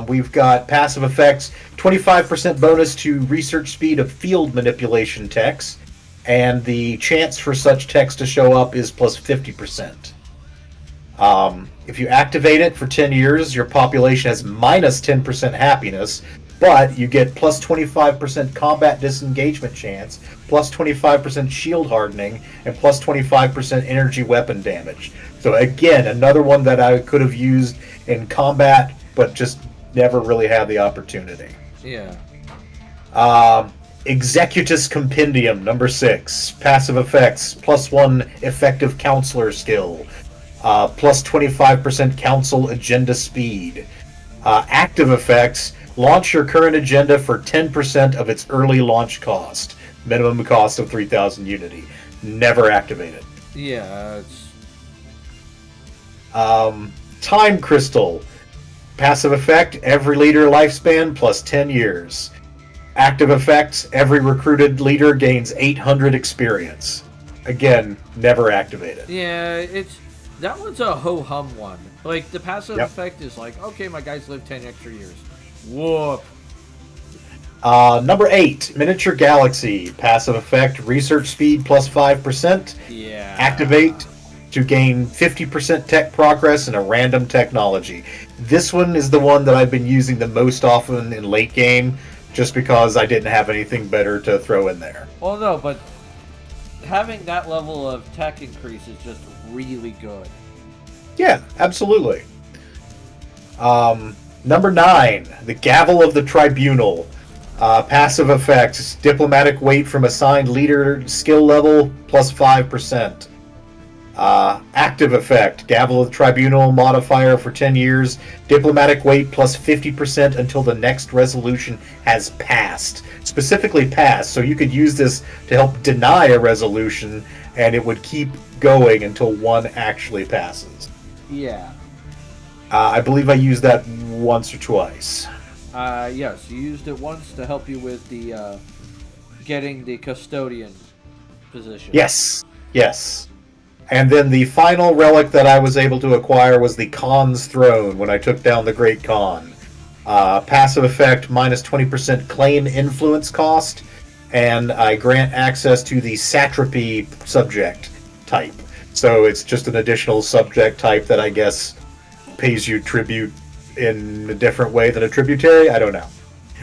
We've got passive effects, 25% bonus to research speed of field manipulation techs, and the chance for such techs to show up is +50%. If you activate it for 10 years, your population has -10% happiness, but you get +25% combat disengagement chance, +25% shield hardening, and +25% energy weapon damage. So again, another one that I could have used in combat, but just never really had the opportunity. Yeah. Executus Compendium, number 6. Passive effects, +1 effective counselor skill, +25% council agenda speed. Active effects, launch your current agenda for 10% of its early launch cost. Minimum cost of 3,000 Unity. Never activated. Yeah, it's... Time Crystal. Passive effect, every leader lifespan +10 years. Active effects, every recruited leader gains 800 experience. Again, never activated. Yeah, it's... That one's a ho-hum one. Like, the passive effect is like, okay, my guys live 10 extra years. Whoop. Number 8, Miniature Galaxy. Passive effect, research speed +5%. Yeah. Activate to gain 50% tech progress in a random technology. This one is the one that I've been using the most often in late game, just because I didn't have anything better to throw in there. Well, no, but having that level of tech increase is just really good. Yeah, absolutely. Number 9, the Gavel of the Tribunal. Passive effects, diplomatic weight from assigned leader skill level +5%. Active effect, Gavel of the Tribunal modifier for 10 years, diplomatic weight +50% until the next resolution has passed. Specifically passed, so you could use this to help deny a resolution, and it would keep going until one actually passes. Yeah. I believe I used that once or twice. Yes, you used it once to help you with the, getting the custodian position. Yes, yes. And then the final relic that I was able to acquire was the Khan's Throne when I took down the Great Khan. Passive effect, -20% claim influence cost, and I grant access to the Satrapy subject type. So it's just an additional subject type that I guess pays you tribute in a different way than a tributary. I don't know.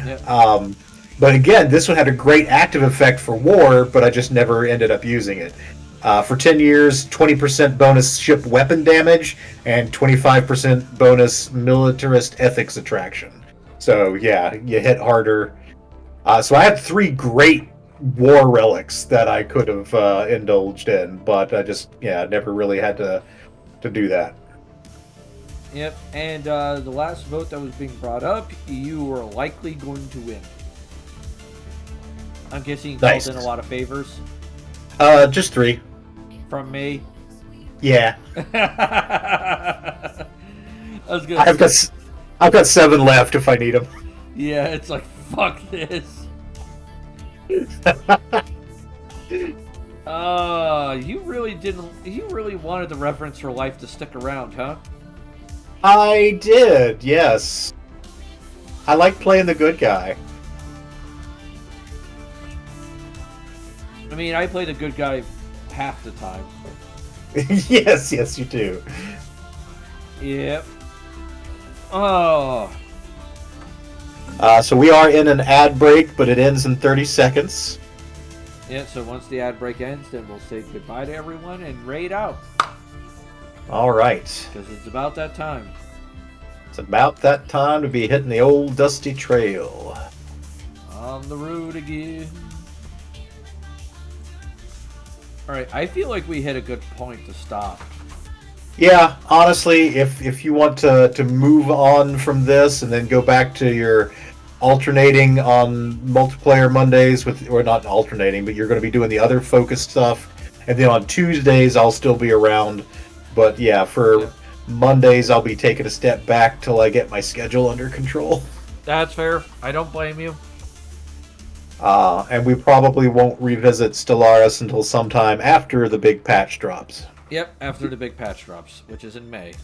Yep. But again, this one had a great active effect for war, but I just never ended up using it. For 10 years, 20% bonus ship weapon damage, and 25% bonus militarist ethics attraction. So yeah, you hit harder. So I had 3 great war relics that I could have indulged in, but I just, never really had to do that. Yep, and the last vote that was being brought up, you were likely going to win. I'm guessing you called in a lot of favors. Just 3. From me? Yeah. I was gonna I've got 7 left if I need them. Yeah, it's like, fuck this. You really wanted the reference for life to stick around, huh? I did, yes. I like playing the good guy. I mean, I play the good guy half the time. yes, you do. Yep. Oh. So we are in an ad break, but it ends in 30 seconds. Yeah, so once the ad break ends, then we'll say goodbye to everyone and raid out. All right. Because it's about that time. It's about that time to be hitting the old dusty trail. On the road again. Alright, I feel like we hit a good point to stop. Yeah, honestly, if you want to move on from this and then go back to your alternating on multiplayer Mondays or not alternating, but you're going to be doing the other focused stuff, and then on Tuesdays I'll still be around But yeah, for Mondays, I'll be taking a step back till I get my schedule under control. That's fair. I don't blame you. And we probably won't revisit Stellaris until sometime after the big patch drops. Yep, after the big patch drops, which is in May.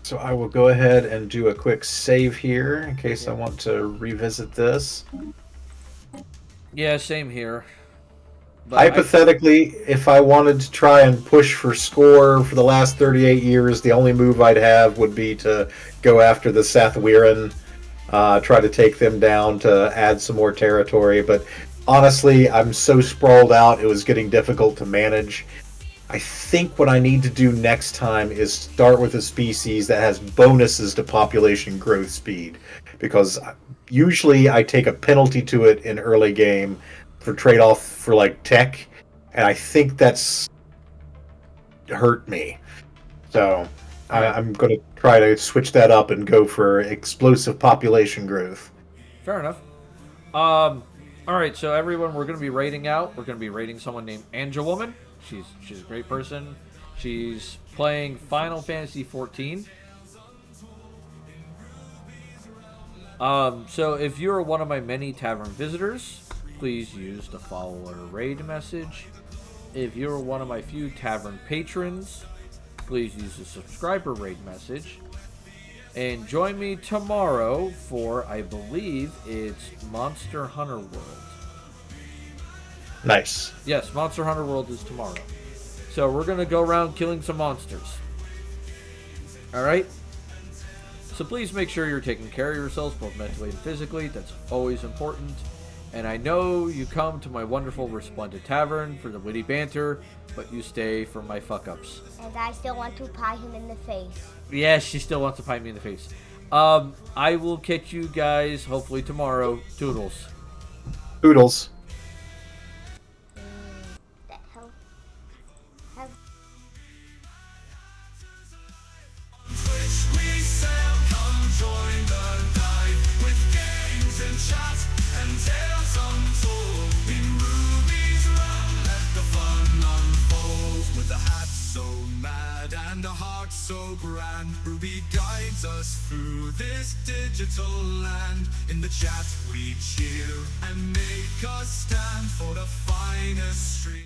So I will go ahead and do a quick save here in case I want to revisit this. Yeah, same here. But Hypothetically, if I wanted to try and push for score for the last 38 years, the only move I'd have would be to go after the Sathwiran, try to take them down to add some more territory. But honestly, I'm so sprawled out, it was getting difficult to manage. I think what I need to do next time is start with a species that has bonuses to population growth speed, because usually I take a penalty to it in early game for trade-off for like tech, and I think that's hurt me. So I'm going to try to switch that up and go for explosive population growth. Fair enough. All right, so everyone, we're going to be rating out. We're going to be rating someone named Angela. She's a great person. She's playing Final Fantasy XIV. So if you're one of my many tavern visitors, please use the follower raid message. If you're one of my few tavern patrons, please use the subscriber raid message. And join me tomorrow for, I believe, it's Monster Hunter World. Nice. Yes, Monster Hunter World is tomorrow. So we're going to go around killing some monsters. Alright? So please make sure you're taking care of yourselves, both mentally and physically. That's always important. And I know you come to my wonderful Resplendent Tavern for the witty banter, but you stay for my fuck-ups. And I still want to pie him in the face. Yes, she still wants to pie me in the face. I will catch you guys hopefully tomorrow. Toodles. Toodles. That help. Have and a heart so grand. Ruby guides us through this digital land. In the chat we cheer and make us stand for the finest street.